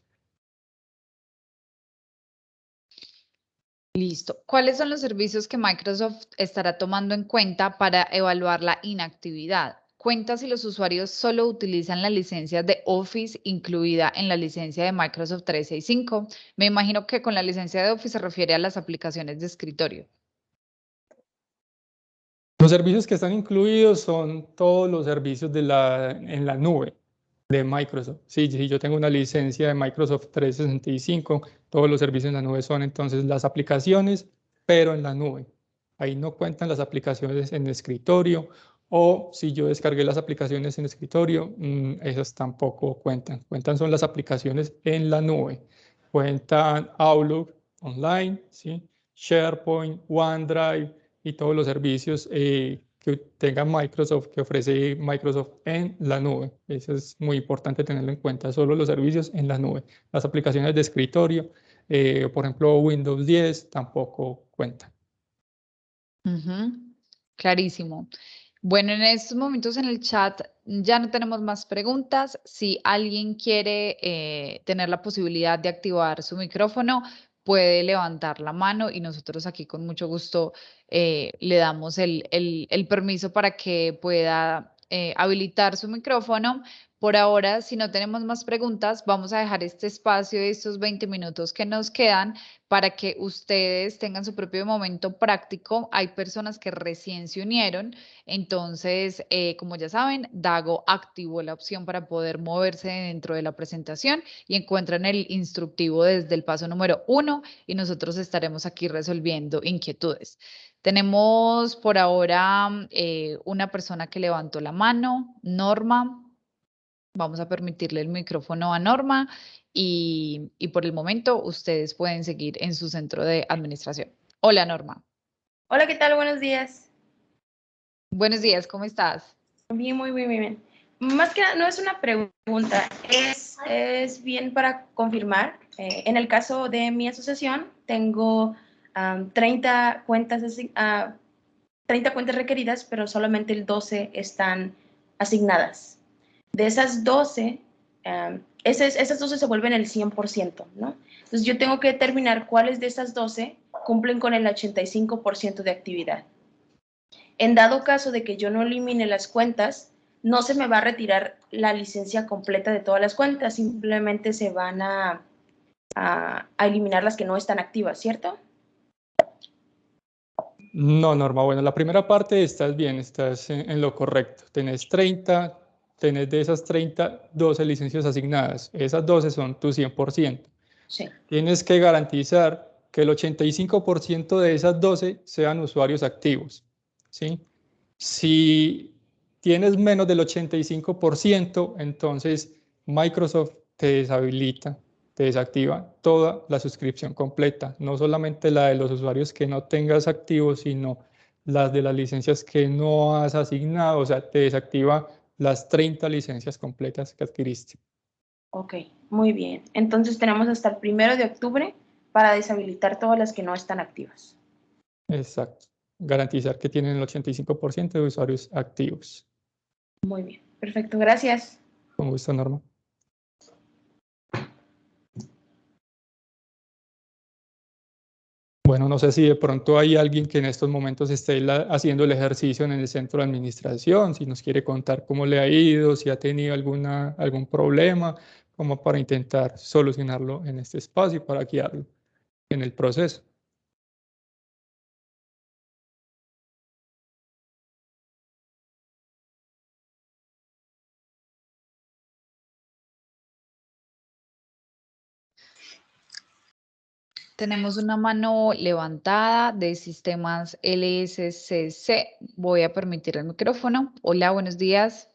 Listo. ¿Cuáles son los servicios que Microsoft estará tomando en cuenta para evaluar la inactividad? Cuenta si los usuarios solo utilizan la licencia de Office incluida en la licencia de Microsoft 365. Me imagino que con la licencia de Office se refiere a las aplicaciones de escritorio. Los servicios que están incluidos son todos los servicios en la nube de Microsoft. Sí, si yo tengo una licencia de Microsoft 365, todos los servicios en la nube son entonces las aplicaciones, pero en la nube. ahí no cuentan las aplicaciones en escritorio, o si yo descargué las aplicaciones en escritorio, esas tampoco cuentan. Cuentan son las aplicaciones en la nube. Cuentan Outlook online, ¿sí? SharePoint, OneDrive y todos los servicios que tenga Microsoft, que ofrece Microsoft en la nube. Eso es muy importante tenerlo en cuenta, solo los servicios en la nube. Las aplicaciones de escritorio, por ejemplo, Windows 10 tampoco cuentan. Clarísimo. Bueno, en estos momentos en el chat ya no tenemos más preguntas. Si alguien quiere tener la posibilidad de activar su micrófono, puede levantar la mano y nosotros aquí con mucho gusto le damos el permiso para que pueda habilitar su micrófono. Por ahora, si no tenemos más preguntas, vamos a dejar este espacio de estos 20 minutos que nos quedan para que ustedes tengan su propio momento práctico. Hay personas que recién se unieron, entonces, como ya saben, Dago activó la opción para poder moverse dentro de la presentación y encuentran el instructivo desde el paso número 1 y nosotros estaremos aquí resolviendo inquietudes. Tenemos por ahora una persona que levantó la mano, Norma. Vamos a permitirle el micrófono a Norma y por el momento ustedes pueden seguir en su centro de administración. Hola, Norma. Hola, ¿qué tal? Buenos días. Buenos días, ¿cómo estás? Bien, muy bien. Más que nada, no es una pregunta, es bien para confirmar. En el caso de mi asociación, tengo 30 cuentas requeridas, pero solamente el 12 están asignadas. De esas 12, esas 12 se vuelven el 100%, ¿no? Entonces, yo tengo que determinar cuáles de esas 12 cumplen con el 85% de actividad. En dado caso de que yo no elimine las cuentas, no se me va a retirar la licencia completa de todas las cuentas, simplemente se van a eliminar las que no están activas, ¿cierto? No, Norma, bueno, la primera parte estás bien, estás en lo correcto. Tenés de esas 30, 12 licencias asignadas. Esas 12 son tu 100%. Sí. Tienes que garantizar que el 85% de esas 12 sean usuarios activos, ¿sí? Si tienes menos del 85%, entonces Microsoft te desactiva toda la suscripción completa, no solamente la de los usuarios que no tengas activos, sino las de las licencias que no has asignado, o sea, te desactiva las 30 licencias completas que adquiriste. Ok, muy bien. Entonces tenemos hasta el 1 de octubre para deshabilitar todas las que no están activas. Exacto. Garantizar que tienen el 85% de usuarios activos. Muy bien, perfecto, gracias. Con gusto, Norma. Bueno, no sé si de pronto hay alguien que en estos momentos esté haciendo el ejercicio en el centro de administración, si nos quiere contar cómo le ha ido, si ha tenido algún problema, como para intentar solucionarlo en este espacio, para guiarlo en el proceso. Tenemos una mano levantada de sistemas LSCC. Voy a permitir el micrófono. Hola, buenos días.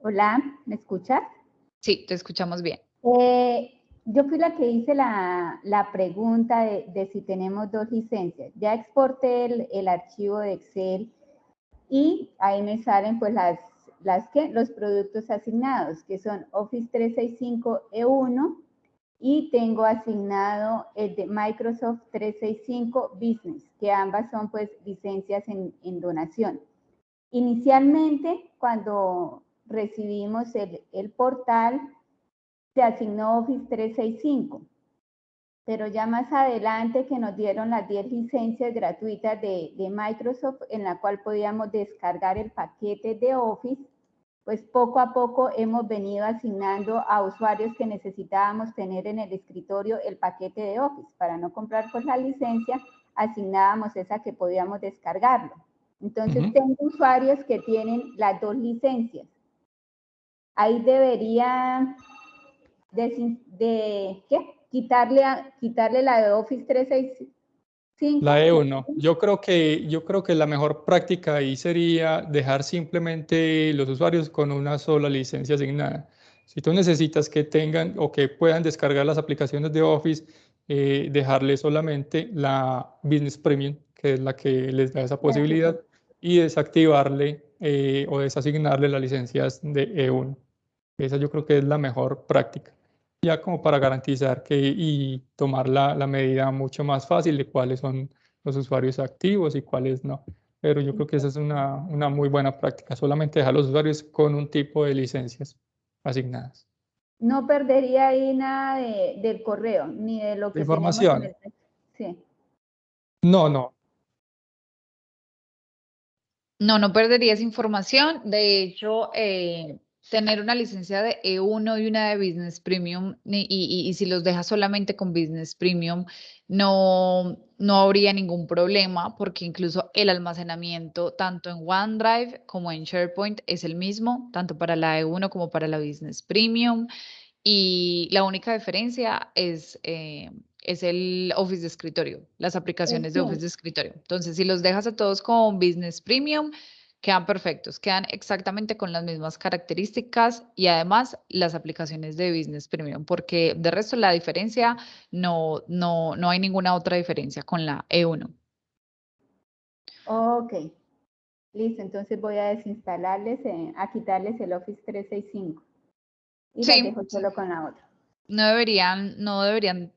Hola, ¿me escuchas? Sí, te escuchamos bien. Yo fui la que hice la pregunta de si tenemos 2 licencias. Ya exporté el archivo de Excel y ahí me salen pues los productos asignados, que son Office 365 E1 y tengo asignado el de Microsoft 365 Business, que ambas son pues licencias en donación. Inicialmente, cuando recibimos el portal, se asignó Office 365, pero ya más adelante que nos dieron las 10 licencias gratuitas de Microsoft, en la cual podíamos descargar el paquete de Office, pues poco a poco hemos venido asignando a usuarios que necesitábamos tener en el escritorio el paquete de Office. Para no comprar pues la licencia, asignábamos esa que podíamos descargarlo. Entonces, tengo usuarios que tienen las 2 licencias. Ahí debería quitarle la de Office 365. La E1. Yo creo que la mejor práctica ahí sería dejar simplemente los usuarios con una sola licencia asignada. Si tú necesitas que tengan o que puedan descargar las aplicaciones de Office, dejarle solamente la Business Premium, que es la que les da esa posibilidad, y desactivarle o desasignarle las licencias de E1. Esa yo creo que es la mejor práctica, ya como para garantizar y tomar la medida mucho más fácil de cuáles son los usuarios activos y cuáles no. Pero yo creo que esa es una muy buena práctica, solamente dejar a los usuarios con un tipo de licencias asignadas. No perdería ahí nada del correo, ni de lo que Información. tenemos en el... Sí. No, no. No perderías información. De hecho, tener una licencia de E1 y una de Business Premium, y si los dejas solamente con Business Premium, no habría ningún problema, porque incluso el almacenamiento tanto en OneDrive como en SharePoint es el mismo, tanto para la E1 como para la Business Premium. Y la única diferencia es el Office de escritorio, las aplicaciones de Office de escritorio. Entonces, si los dejas a todos con Business Premium, quedan perfectos, quedan exactamente con las mismas características y además las aplicaciones de Business Premium, porque de resto la diferencia no hay ninguna otra diferencia con la E1. Ok, listo, entonces voy a desinstalarles, a quitarles el Office 365 y las dejo solo con la otra. No deberían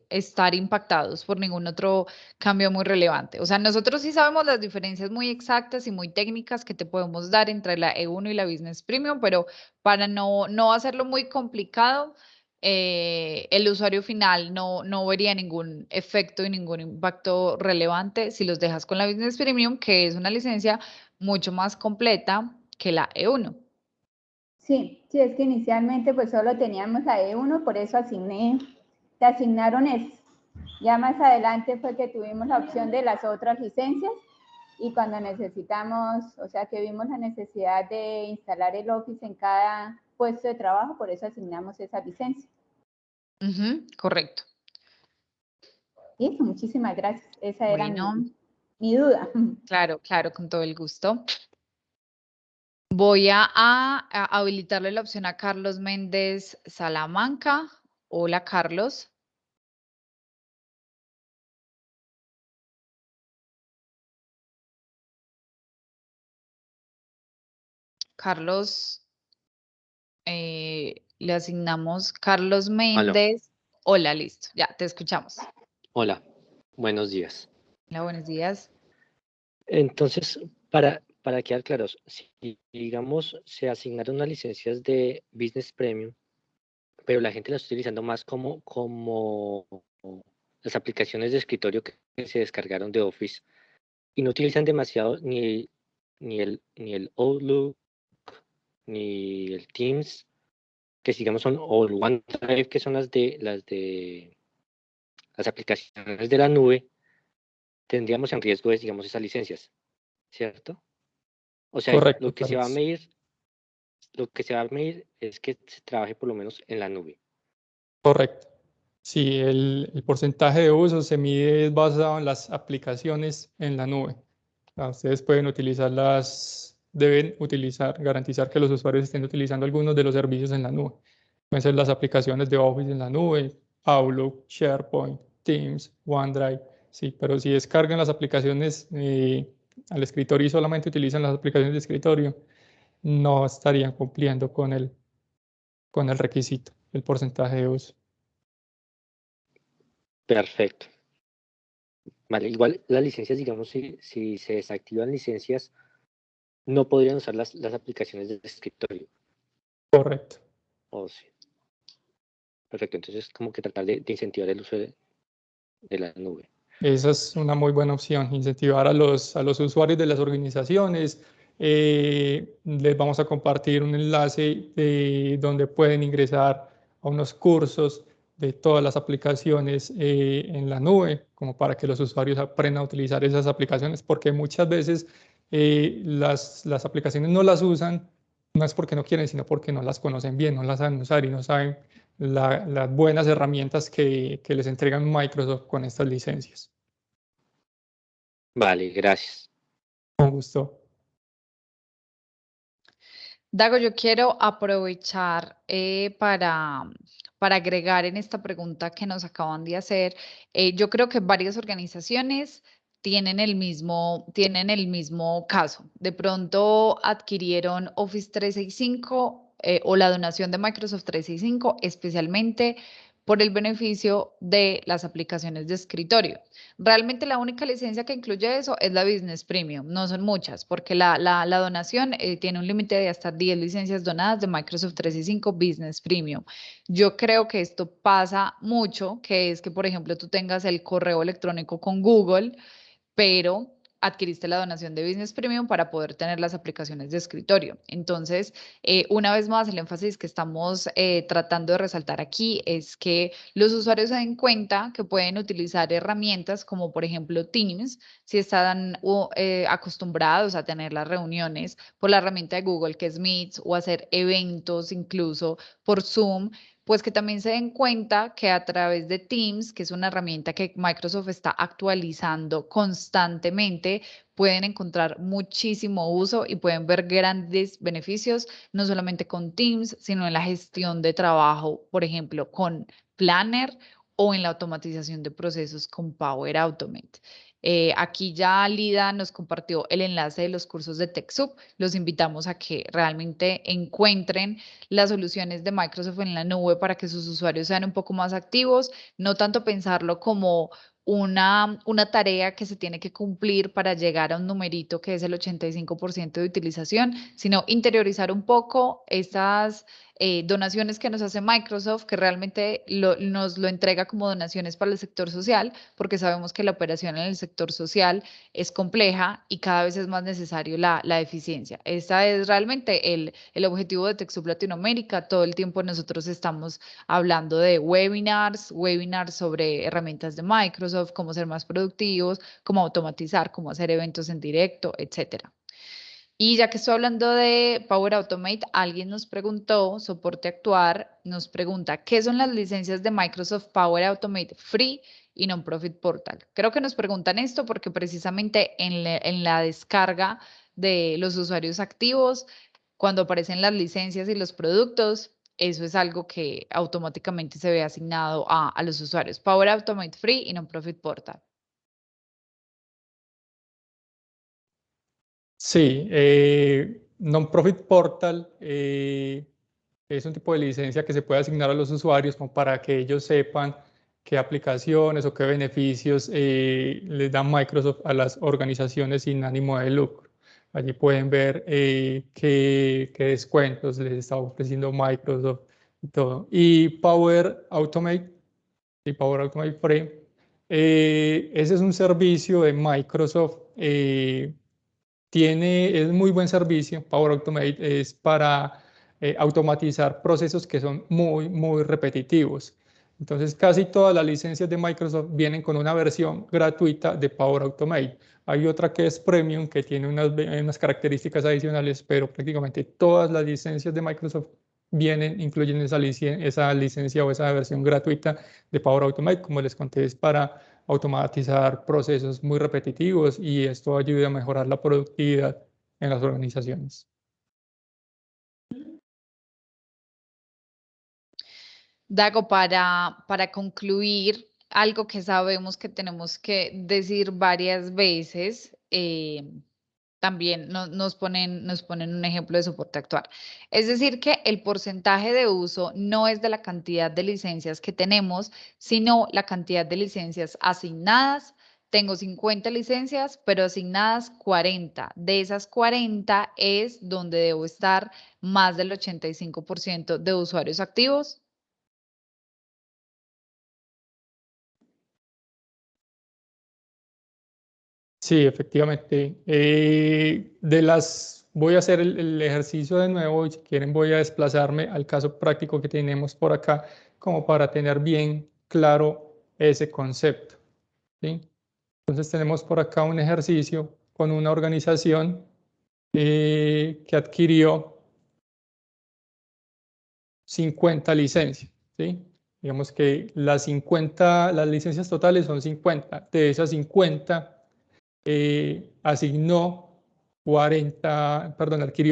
estar impactados por ningún otro cambio muy relevante. O sea, nosotros sí sabemos las diferencias muy exactas y muy técnicas que te podemos dar entre la E1 y la Business Premium, pero para no hacerlo muy complicado, el usuario final no vería ningún efecto y ningún impacto relevante si los dejas con la Business Premium, que es una licencia mucho más completa que la E1. Sí, es que inicialmente pues solo teníamos la E1, por eso te asignaron eso. Ya más adelante fue que tuvimos la opción de las otras licencias y cuando necesitamos, o sea que vimos la necesidad de instalar el Office en cada puesto de trabajo, por eso asignamos esa licencia. Correcto. Listo, muchísimas gracias. Esa era mi duda. Claro, con todo el gusto. Voy a habilitarle la opción a Carlos Méndez Salamanca. Hola, Carlos. Carlos, le asignamos Carlos Méndez. Aló. Hola, listo, ya te escuchamos. Hola, buenos días. Hola, buenos días. Entonces, para quedar claros, si digamos se asignaron unas licencias de Business Premium, pero la gente las está utilizando más como las aplicaciones de escritorio que se descargaron de Office y no utilizan demasiado ni el Outlook, ni el Teams, que digamos son, o el OneDrive, que son las aplicaciones de la nube, tendríamos en riesgo de, digamos, esas licencias, ¿cierto? O sea, Correcto, lo que se va a medir es que se trabaje por lo menos en la nube. Correcto. Sí, el porcentaje de uso se mide basado en las aplicaciones en la nube. Ustedes pueden deben garantizar que los usuarios estén utilizando algunos de los servicios en la nube. Pueden ser las aplicaciones de Office en la nube, Outlook, SharePoint, Teams, OneDrive. Sí, pero si descargan las aplicaciones al escritorio y solamente utilizan las aplicaciones de escritorio, no estarían cumpliendo con el requisito, el porcentaje de uso. Perfecto. Vale, igual las licencias, digamos, si se desactivan licencias, no podrían usar las aplicaciones de escritorio. Correcto. Oh, sí. Perfecto, entonces como que tratar de incentivar el uso de la nube. Esa es una muy buena opción, incentivar a los usuarios de las organizaciones. Les vamos a compartir un enlace donde pueden ingresar a unos cursos de todas las aplicaciones en la nube, como para que los usuarios aprendan a utilizar esas aplicaciones, porque muchas veces las aplicaciones no las usan, no es porque no quieren, sino porque no las conocen bien, no las saben usar y no saben las buenas herramientas que les entregan Microsoft con estas licencias. Vale, gracias. Con gusto. Dago, yo quiero aprovechar para agregar en esta pregunta que nos acaban de hacer. Yo creo que varias organizaciones tienen el mismo caso. De pronto adquirieron Office 365 o la donación de Microsoft 365, especialmente por el beneficio de las aplicaciones de escritorio. Realmente la única licencia que incluye eso es la Business Premium, no son muchas, porque la donación tiene un límite de hasta 10 licencias donadas de Microsoft 365 Business Premium. Yo creo que esto pasa mucho, que es que, por ejemplo, tú tengas el correo electrónico con Google, pero adquiriste la donación de Business Premium para poder tener las aplicaciones de escritorio. Entonces, una vez más, el énfasis que estamos tratando de resaltar aquí es que los usuarios se den cuenta que pueden utilizar herramientas como, por ejemplo, Teams, si están acostumbrados a tener las reuniones por la herramienta de Google, que es Meet, o hacer eventos incluso por Zoom, pues que también se den cuenta que a través de Teams, que es una herramienta que Microsoft está actualizando constantemente, pueden encontrar muchísimo uso y pueden ver grandes beneficios, no solamente con Teams, sino en la gestión de trabajo, por ejemplo, con Planner o en la automatización de procesos con Power Automate. Aquí ya Lida nos compartió el enlace de los cursos de TechSoup. Los invitamos a que realmente encuentren las soluciones de Microsoft en la nube para que sus usuarios sean un poco más activos, no tanto pensarlo como una tarea que se tiene que cumplir para llegar a un numerito que es el 85% de utilización, sino interiorizar un poco estas donaciones que nos hace Microsoft, que realmente nos lo entrega como donaciones para el sector social, porque sabemos que la operación en el sector social es compleja y cada vez es más necesario la eficiencia. Esta es realmente el objetivo de TechSoup Latinoamérica. Todo el tiempo nosotros estamos hablando de webinars sobre herramientas de Microsoft, cómo ser más productivos, cómo automatizar, cómo hacer eventos en directo, etcétera. Y ya que estoy hablando de Power Automate, alguien nos preguntó, Soporte Actuar, nos pregunta, ¿qué son las licencias de Microsoft Power Automate Free y Non-Profit Portal? Creo que nos preguntan esto porque precisamente en la descarga de los usuarios activos, cuando aparecen las licencias y los productos, eso es algo que automáticamente se ve asignado a los usuarios. Power Automate Free y Non-Profit Portal. Sí, Non-Profit Portal es un tipo de licencia que se puede asignar a los usuarios como para que ellos sepan qué aplicaciones o qué beneficios les da Microsoft a las organizaciones sin ánimo de lucro. Allí pueden ver qué descuentos les está ofreciendo Microsoft y todo. Y Power Automate Free, ese es un servicio de Microsoft. Es muy buen servicio. Power Automate es para automatizar procesos que son muy repetitivos. Entonces, casi todas las licencias de Microsoft vienen con una versión gratuita de Power Automate. Hay otra que es Premium, que tiene unas características adicionales, pero prácticamente todas las licencias de Microsoft incluyen esa licencia o esa versión gratuita de Power Automate. Como les conté, es para automatizar procesos muy repetitivos y esto ayuda a mejorar la productividad en las organizaciones. Dago, para concluir, algo que sabemos que tenemos que decir varias veces, también nos ponen un ejemplo de soporte actual. Es decir, que el porcentaje de uso no es de la cantidad de licencias que tenemos, sino la cantidad de licencias asignadas. Tengo 50 licencias, pero asignadas 40. De esas 40 es donde debo estar más del 85% de usuarios activos. Sí, efectivamente. Voy a hacer el ejercicio de nuevo y si quieren voy a desplazarme al caso práctico que tenemos por acá como para tener bien claro ese concepto. ¿Sí? Entonces tenemos por acá un ejercicio con una organización que adquirió 50 licencias. ¿sí? Digamos que las licencias totales son 50. De esas 50, adquirió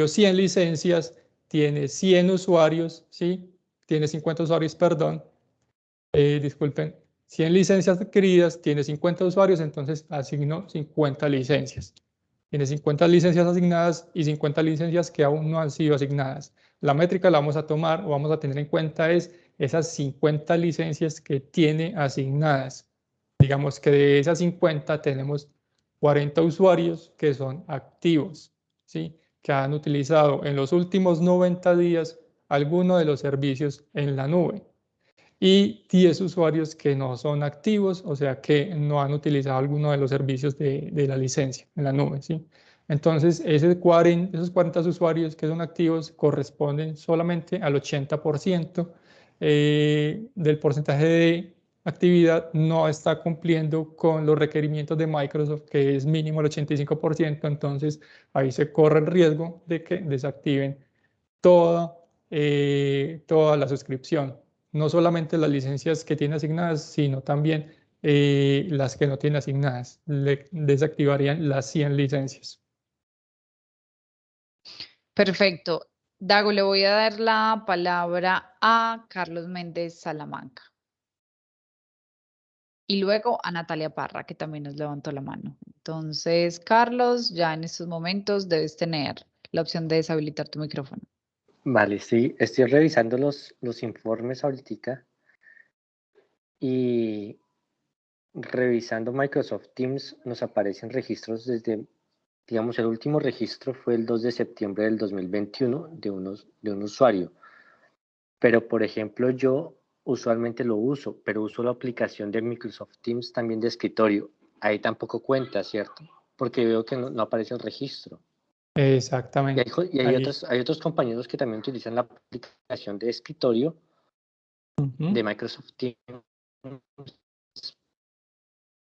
100 licencias, tiene 100 usuarios, ¿sí? Tiene 50 usuarios, perdón. Disculpen, 100 licencias adquiridas, tiene 50 usuarios, entonces asignó 50 licencias. Tiene 50 licencias asignadas y 50 licencias que aún no han sido asignadas. La métrica la vamos a tomar o vamos a tener en cuenta es esas 50 licencias que tiene asignadas. Digamos que de esas 50 tenemos 40 usuarios que son activos, ¿sí? Que han utilizado en los últimos 90 días alguno de los servicios en la nube. Y 10 usuarios que no son activos, o sea que no han utilizado alguno de los servicios de la licencia en la nube, ¿sí? Entonces, esos 40 usuarios que son activos corresponden solamente al 80% del porcentaje de actividad. No está cumpliendo con los requerimientos de Microsoft, que es mínimo el 85%, entonces ahí se corre el riesgo de que desactiven toda la suscripción. No solamente las licencias que tiene asignadas, sino también las que no tiene asignadas. Le desactivarían las 100 licencias. Perfecto. Dago, le voy a dar la palabra a Carlos Méndez Salamanca. Y luego a Natalia Parra, que también nos levantó la mano. Entonces, Carlos, ya en estos momentos debes tener la opción de deshabilitar tu micrófono. Vale, sí, estoy revisando los informes ahorita y revisando Microsoft Teams nos aparecen registros desde, digamos, el último registro fue el 2 de septiembre del 2021 de un usuario. Pero, por ejemplo, yo usualmente lo uso, pero uso la aplicación de Microsoft Teams también de escritorio. Ahí tampoco cuenta, ¿cierto? Porque veo que no aparece el registro. Exactamente. Y hay otros compañeros que también utilizan la aplicación de escritorio de Microsoft Teams.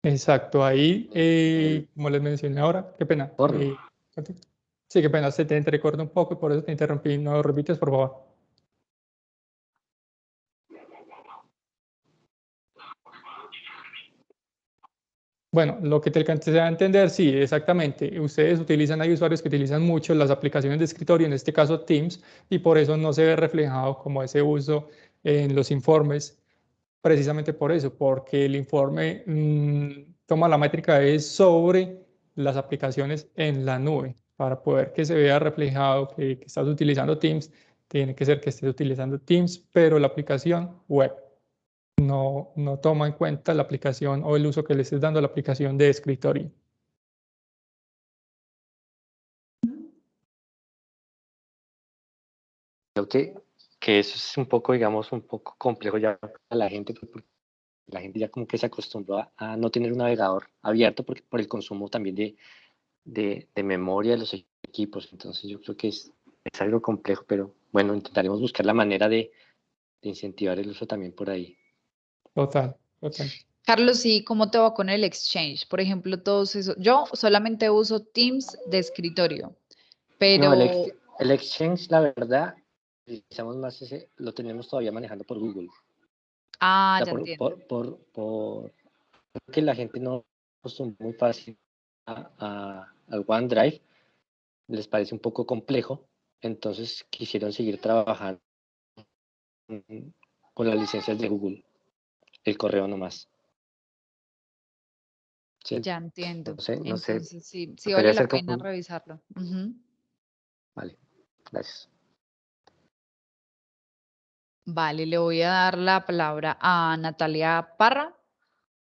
Exacto, ahí, como les mencioné ahora, qué pena. Sí, qué pena, se te entrecorta un poco y por eso te interrumpí. ¿No lo repites, por favor? Bueno, lo que te alcancé a entender, sí, exactamente. Hay usuarios que utilizan mucho las aplicaciones de escritorio, en este caso Teams, y por eso no se ve reflejado como ese uso en los informes, precisamente por eso, porque el informe toma la métrica sobre las aplicaciones en la nube. Para poder que se vea reflejado que estás utilizando Teams, tiene que ser que estés utilizando Teams, pero la aplicación web. No toma en cuenta la aplicación o el uso que le estés dando a la aplicación de escritorio. Creo que eso es un poco, digamos, un poco complejo ya para la gente, porque la gente ya como que se acostumbró a no tener un navegador abierto por el consumo también de memoria de los equipos. Entonces yo creo que es algo complejo, pero bueno, intentaremos buscar la manera de incentivar el uso también por ahí. Total. Carlos, ¿y cómo te va con el Exchange? Por ejemplo, todos esos. Yo solamente uso Teams de escritorio, pero... No, el Exchange, la verdad, utilizamos más lo tenemos todavía manejando por Google. Ah, o sea, ya entiendo. Porque la gente no acostumbra muy fácil al OneDrive, les parece un poco complejo, entonces quisieron seguir trabajando con las licencias de Google, el correo nomás. ¿Sí? Ya entiendo. No sé. Entonces sí Tocaría vale la hacer pena revisarlo. Vale, gracias. Vale, le voy a dar la palabra a Natalia Parra.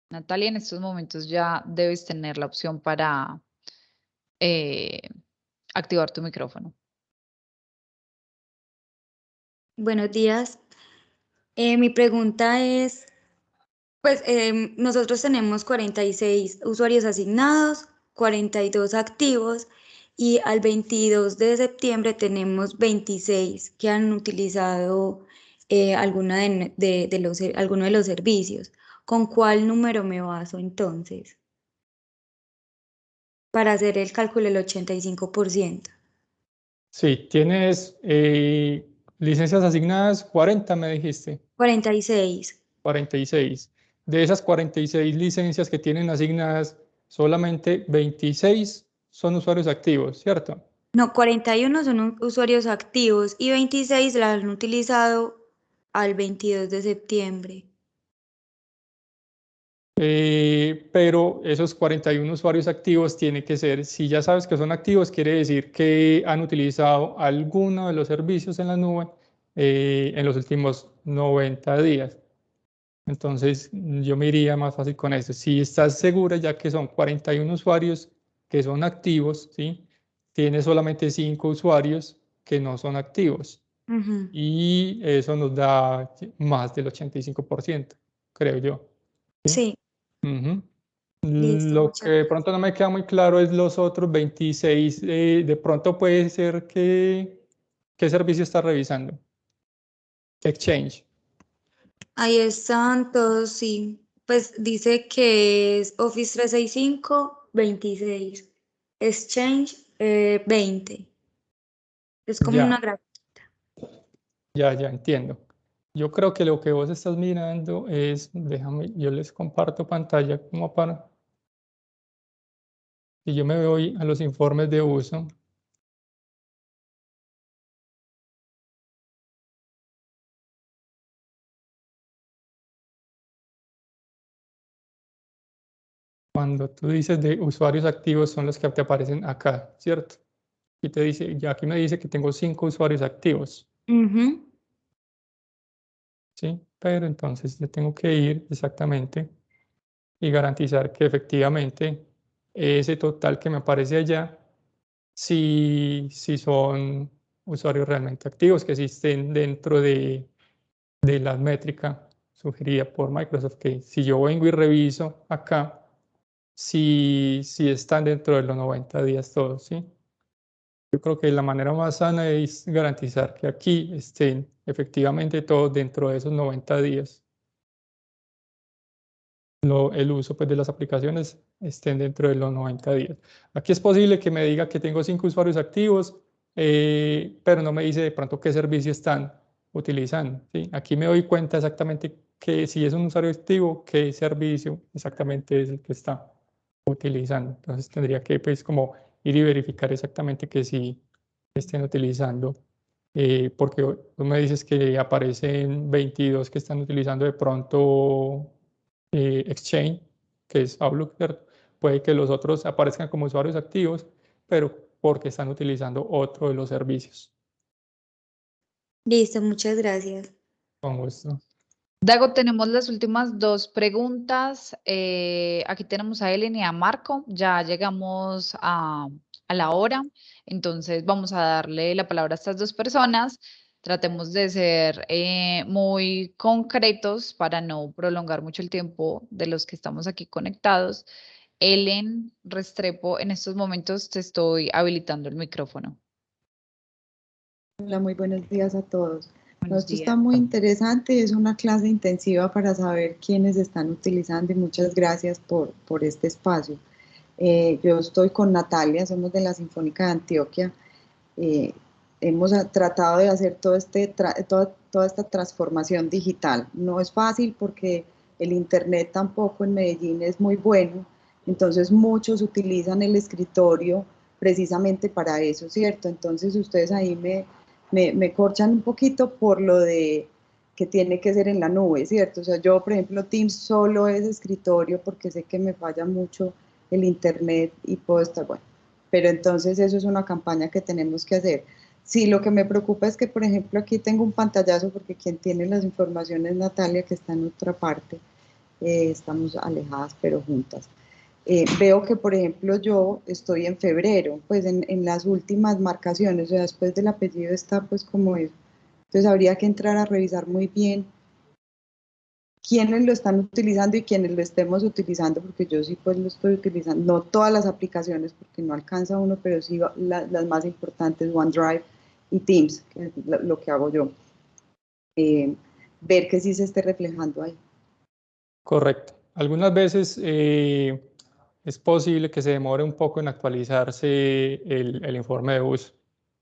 Natalia, en estos momentos ya debes tener la opción para activar tu micrófono. Buenos días. Mi pregunta es, pues nosotros tenemos 46 usuarios asignados, 42 activos y al 22 de septiembre tenemos 26 que han utilizado alguno de los servicios. ¿Con cuál número me baso entonces para hacer el cálculo del 85%? Sí, tienes licencias asignadas, 40 me dijiste. 46. 46. De esas 46 licencias que tienen asignadas, solamente 26 son usuarios activos, ¿cierto? No, 41 son usuarios activos y 26 la han utilizado al 22 de septiembre. Pero esos 41 usuarios activos tiene que ser, si ya sabes que son activos, quiere decir que han utilizado alguno de los servicios en la nube en los últimos 90 días. Entonces, yo me iría más fácil con eso. Si estás segura, ya que son 41 usuarios que son activos, ¿sí? Tienes solamente 5 usuarios que no son activos. Ujú. Y eso nos da más del 85%, creo yo. Sí, Ujú. listo, Lo muchas que de gracias. pronto no me queda muy claro es los otros 26. De pronto puede ser que, ¿qué servicio está revisando? Exchange. Ahí están todos, sí. Pues dice que es Office 365, 26. Exchange, 20. Es como una Ya, gráfica. ya entiendo. Yo creo que lo que vos estás mirando es, déjame, yo les comparto pantalla como para, y yo me voy a los informes de uso. Cuando tú dices de usuarios activos son los que te aparecen acá, ¿cierto? Y te dice, ya aquí me dice que tengo 5 usuarios activos, Ujú. ¿sí? Pero entonces yo tengo que ir exactamente y garantizar que efectivamente ese total que me aparece allá, si son usuarios realmente activos, que sí estén dentro de la métrica sugerida por Microsoft, que si yo vengo y reviso acá, si están dentro de los 90 días todos, ¿sí? Yo creo que la manera más sana es garantizar que aquí estén efectivamente todos dentro de esos 90 días. El uso pues, de las aplicaciones estén dentro de los 90 días. Aquí es posible que me diga que tengo 5 usuarios activos, pero no me dice de pronto qué servicio están utilizando, ¿sí? Aquí me doy cuenta exactamente que si es un usuario activo, qué servicio exactamente es el que está utilizando. Entonces tendría que pues como ir y verificar exactamente que sí estén utilizando, porque tú me dices que aparecen 22 que están utilizando de pronto Exchange, que es Outlook, ¿cierto? Puede que los otros aparezcan como usuarios activos, pero porque están utilizando otro de los servicios. Listo, muchas gracias. Con gusto. Dago, tenemos las últimas dos preguntas. Aquí tenemos a Ellen y a Marco. Ya llegamos a la hora, entonces vamos a darle la palabra a estas dos personas. Tratemos de ser muy concretos para no prolongar mucho el tiempo de los que estamos aquí conectados. Ellen Restrepo, en estos momentos te estoy habilitando el micrófono. Hola, muy buenos días a todos. Buenos Esto días. está muy interesante, es una clase intensiva para saber quiénes están utilizando y muchas gracias por este espacio. Yo estoy con Natalia, somos de la Sinfónica de Antioquia. Hemos tratado de hacer toda esta transformación digital. No es fácil porque el Internet tampoco en Medellín es muy bueno, entonces muchos utilizan el escritorio precisamente para eso, ¿cierto? Entonces ustedes ahí me corchan un poquito por lo de que tiene que ser en la nube, ¿cierto? O sea, yo, por ejemplo, Teams solo es escritorio porque sé que me falla mucho el Internet y puedo estar, bueno, pero entonces eso es una campaña que tenemos que hacer. Sí, lo que me preocupa es que, por ejemplo, aquí tengo un pantallazo porque quien tiene las informaciones es Natalia, que está en otra parte. Estamos alejadas, pero juntas. Veo que, por ejemplo, yo estoy en febrero, pues en las últimas marcaciones, o sea, después del apellido está pues como eso. Entonces habría que entrar a revisar muy bien quiénes lo están utilizando y quiénes lo estemos utilizando, porque yo sí pues lo estoy utilizando, no todas las aplicaciones porque no alcanza uno, pero sí las más importantes, OneDrive y Teams, que es lo que hago yo. Ver que sí se esté reflejando ahí. Correcto. Algunas veces es posible que se demore un poco en actualizarse el informe de uso.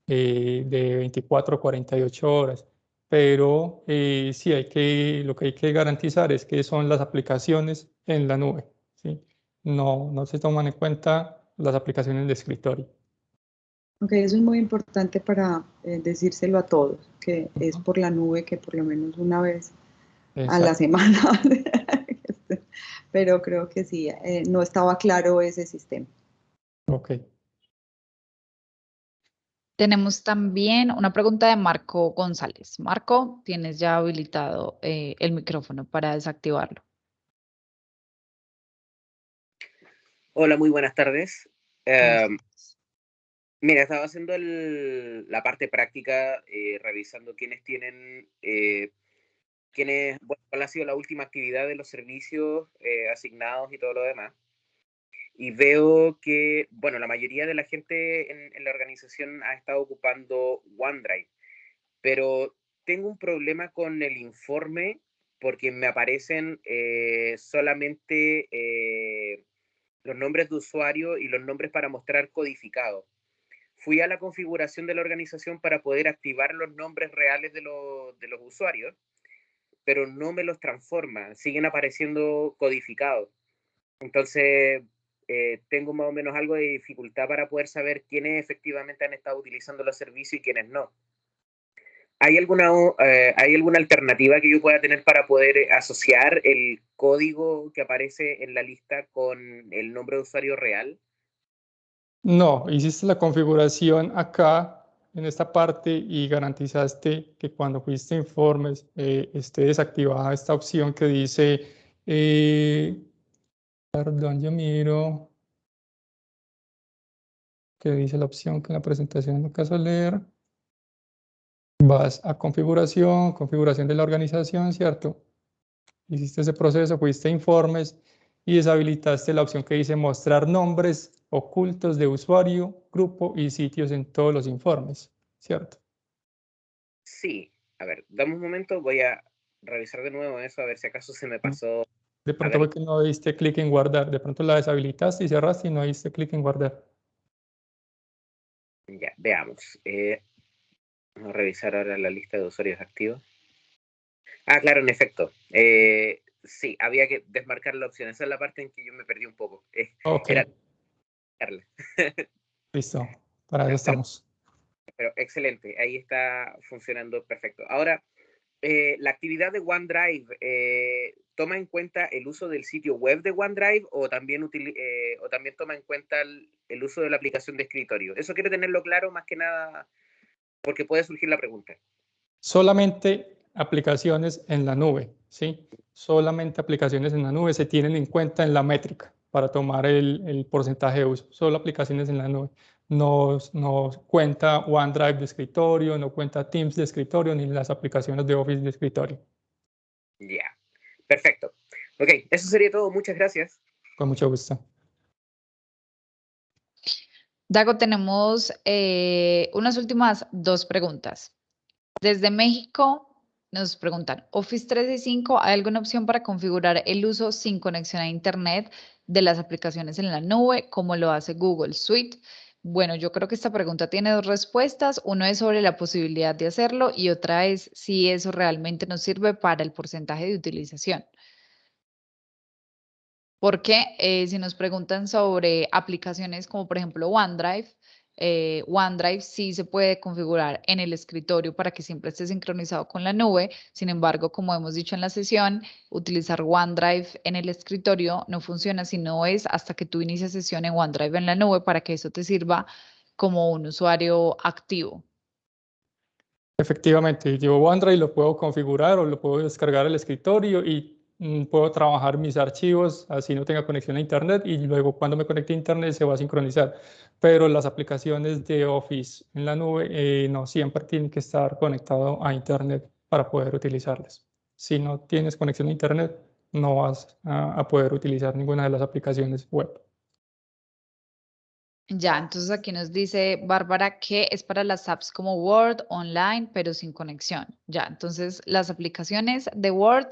de 24 a 48 horas. Pero sí, lo que hay que garantizar es que son las aplicaciones en la nube, ¿sí? No se toman en cuenta las aplicaciones de escritorio. Ok, eso es muy importante para decírselo a todos, que es por la nube, que por lo menos una vez a la Exacto. semana. Pero creo que sí, no estaba claro ese sistema. Ok. Tenemos también una pregunta de Marco González. Marco, tienes ya habilitado el micrófono para desactivarlo. Hola, muy buenas tardes. Buenas tardes. Mira, estaba haciendo la parte práctica, revisando quiénes tienen, bueno, cuál ha sido la última actividad de los servicios asignados y todo lo demás. Y veo que, bueno, la mayoría de la gente en la organización ha estado ocupando OneDrive, pero tengo un problema con el informe porque me aparecen solamente los nombres de usuario y los nombres para mostrar codificados. Fui a la configuración de la organización para poder activar los nombres reales de los usuarios, pero no me los transforma, siguen apareciendo codificados. Entonces, tengo más o menos algo de dificultad para poder saber quiénes efectivamente han estado utilizando los servicios y quiénes no. ¿Hay alguna alternativa que yo pueda tener para poder asociar el código que aparece en la lista con el nombre de usuario real? No, hiciste la configuración acá en esta parte y garantizaste que cuando fuiste a informes esté desactivada esta opción que dice, perdón, yo miro, que dice la opción que en la presentación no alcanzo a leer. Vas a configuración de la organización, ¿cierto? Hiciste ese proceso, fuiste a informes y deshabilitaste la opción que dice mostrar nombres ocultos de usuario, grupo y sitios en todos los informes, ¿cierto? Sí, a ver, dame un momento, voy a revisar de nuevo eso, a ver si acaso se me pasó. De pronto fue que no diste clic en guardar, de pronto la deshabilitaste y cerraste y no diste clic en guardar. Ya, veamos. Vamos a revisar ahora la lista de usuarios activos. Ah, claro, en efecto. Sí, había que desmarcar la opción. Esa es la parte en que yo me perdí un poco. Ok, Era listo, para eso estamos. pero excelente, ahí está funcionando perfecto. Ahora, la actividad de OneDrive, ¿toma en cuenta el uso del sitio web de OneDrive o también toma en cuenta el uso de la aplicación de escritorio? Eso quiero tenerlo claro más que nada porque puede surgir la pregunta. Solamente aplicaciones en la nube, ¿sí? Solamente aplicaciones en la nube se tienen en cuenta en la métrica para tomar el porcentaje de uso. Solo aplicaciones en la nube. No cuenta OneDrive de escritorio, no cuenta Teams de escritorio, ni las aplicaciones de Office de escritorio. Ya, perfecto. Ok, eso sería todo. Muchas gracias. Con mucho gusto. Dago, tenemos unas últimas dos preguntas. Desde México nos preguntan, Office 365, ¿hay alguna opción para configurar el uso sin conexión a Internet de las aplicaciones en la nube, como lo hace Google Suite? Bueno, yo creo que esta pregunta tiene dos respuestas. Uno es sobre la posibilidad de hacerlo y otra es si eso realmente nos sirve para el porcentaje de utilización. Porque si nos preguntan sobre aplicaciones como por ejemplo OneDrive, OneDrive sí se puede configurar en el escritorio para que siempre esté sincronizado con la nube. Sin embargo, como hemos dicho en la sesión, utilizar OneDrive en el escritorio no funciona si no es hasta que tú inicies sesión en OneDrive en la nube para que eso te sirva como un usuario activo. Efectivamente, yo OneDrive lo puedo configurar o lo puedo descargar al escritorio y puedo trabajar mis archivos así no tenga conexión a Internet y luego cuando me conecte a Internet se va a sincronizar. Pero las aplicaciones de Office en la nube no siempre tienen que estar conectado a Internet para poder utilizarlas. Si no tienes conexión a Internet, no vas a poder utilizar ninguna de las aplicaciones web. Ya, entonces aquí nos dice Bárbara que es para las apps como Word online, pero sin conexión. Ya, entonces las aplicaciones de Word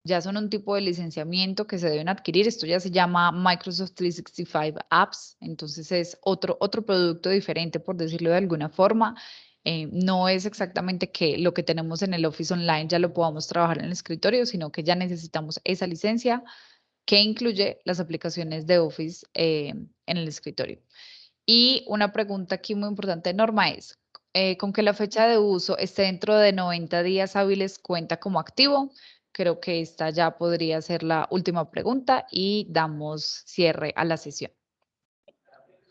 ya son un tipo de licenciamiento que se deben adquirir. Esto ya se llama Microsoft 365 Apps, entonces es otro producto diferente, por decirlo de alguna forma. No es exactamente que lo que tenemos en el Office Online ya lo podamos trabajar en el escritorio, sino que ya necesitamos esa licencia que incluye las aplicaciones de Office en el escritorio. Y una pregunta aquí muy importante, Norma, es, ¿con que la fecha de uso esté dentro de 90 días hábiles cuenta como activo? Creo que esta ya podría ser la última pregunta y damos cierre a la sesión.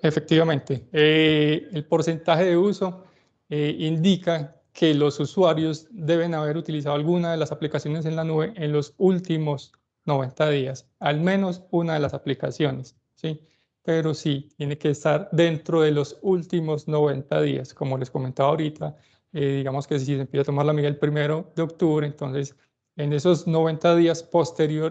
Efectivamente, el porcentaje de uso indica que los usuarios deben haber utilizado alguna de las aplicaciones en la nube en los últimos 90 días, al menos una de las aplicaciones, ¿sí? Pero sí, tiene que estar dentro de los últimos 90 días, como les comentaba ahorita. Digamos que si se empieza a tomar la medida el 1 de octubre, entonces en esos 90 días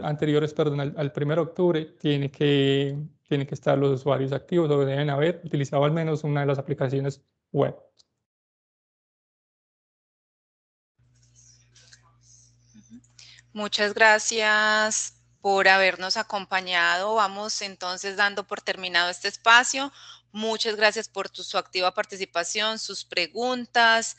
anteriores, perdón, al 1 de octubre, tienen que estar los usuarios activos o deben haber utilizado al menos una de las aplicaciones web. Muchas gracias por habernos acompañado. Vamos entonces dando por terminado este espacio. Muchas gracias por su activa participación, sus preguntas,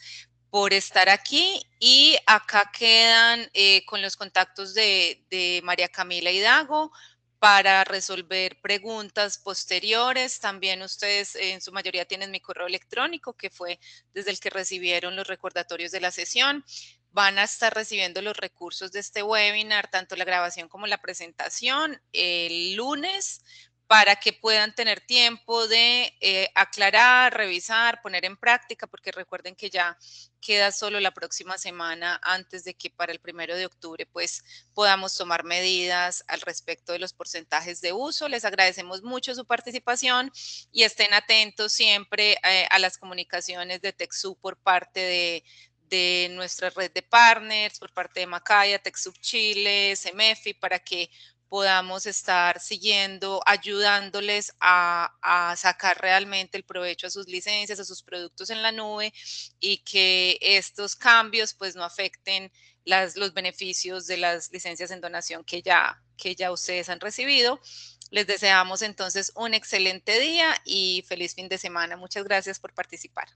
por estar aquí. Y acá quedan con los contactos de María Camila Hidago para resolver preguntas posteriores. También ustedes en su mayoría tienen mi correo electrónico, que fue desde el que recibieron los recordatorios de la sesión. Van a estar recibiendo los recursos de este webinar, tanto la grabación como la presentación, el lunes, para que puedan tener tiempo de aclarar, revisar, poner en práctica, porque recuerden que ya queda solo la próxima semana antes de que para el 1 de octubre pues podamos tomar medidas al respecto de los porcentajes de uso. Les agradecemos mucho su participación y estén atentos siempre a las comunicaciones de TechSoup por parte de nuestra red de partners, por parte de Macaya, TechSoup Chile, CEMEFI, para que podamos estar siguiendo, ayudándoles a sacar realmente el provecho a sus licencias, a sus productos en la nube y que estos cambios pues no afecten los beneficios de las licencias en donación que ya ustedes han recibido. Les deseamos entonces un excelente día y feliz fin de semana. Muchas gracias por participar.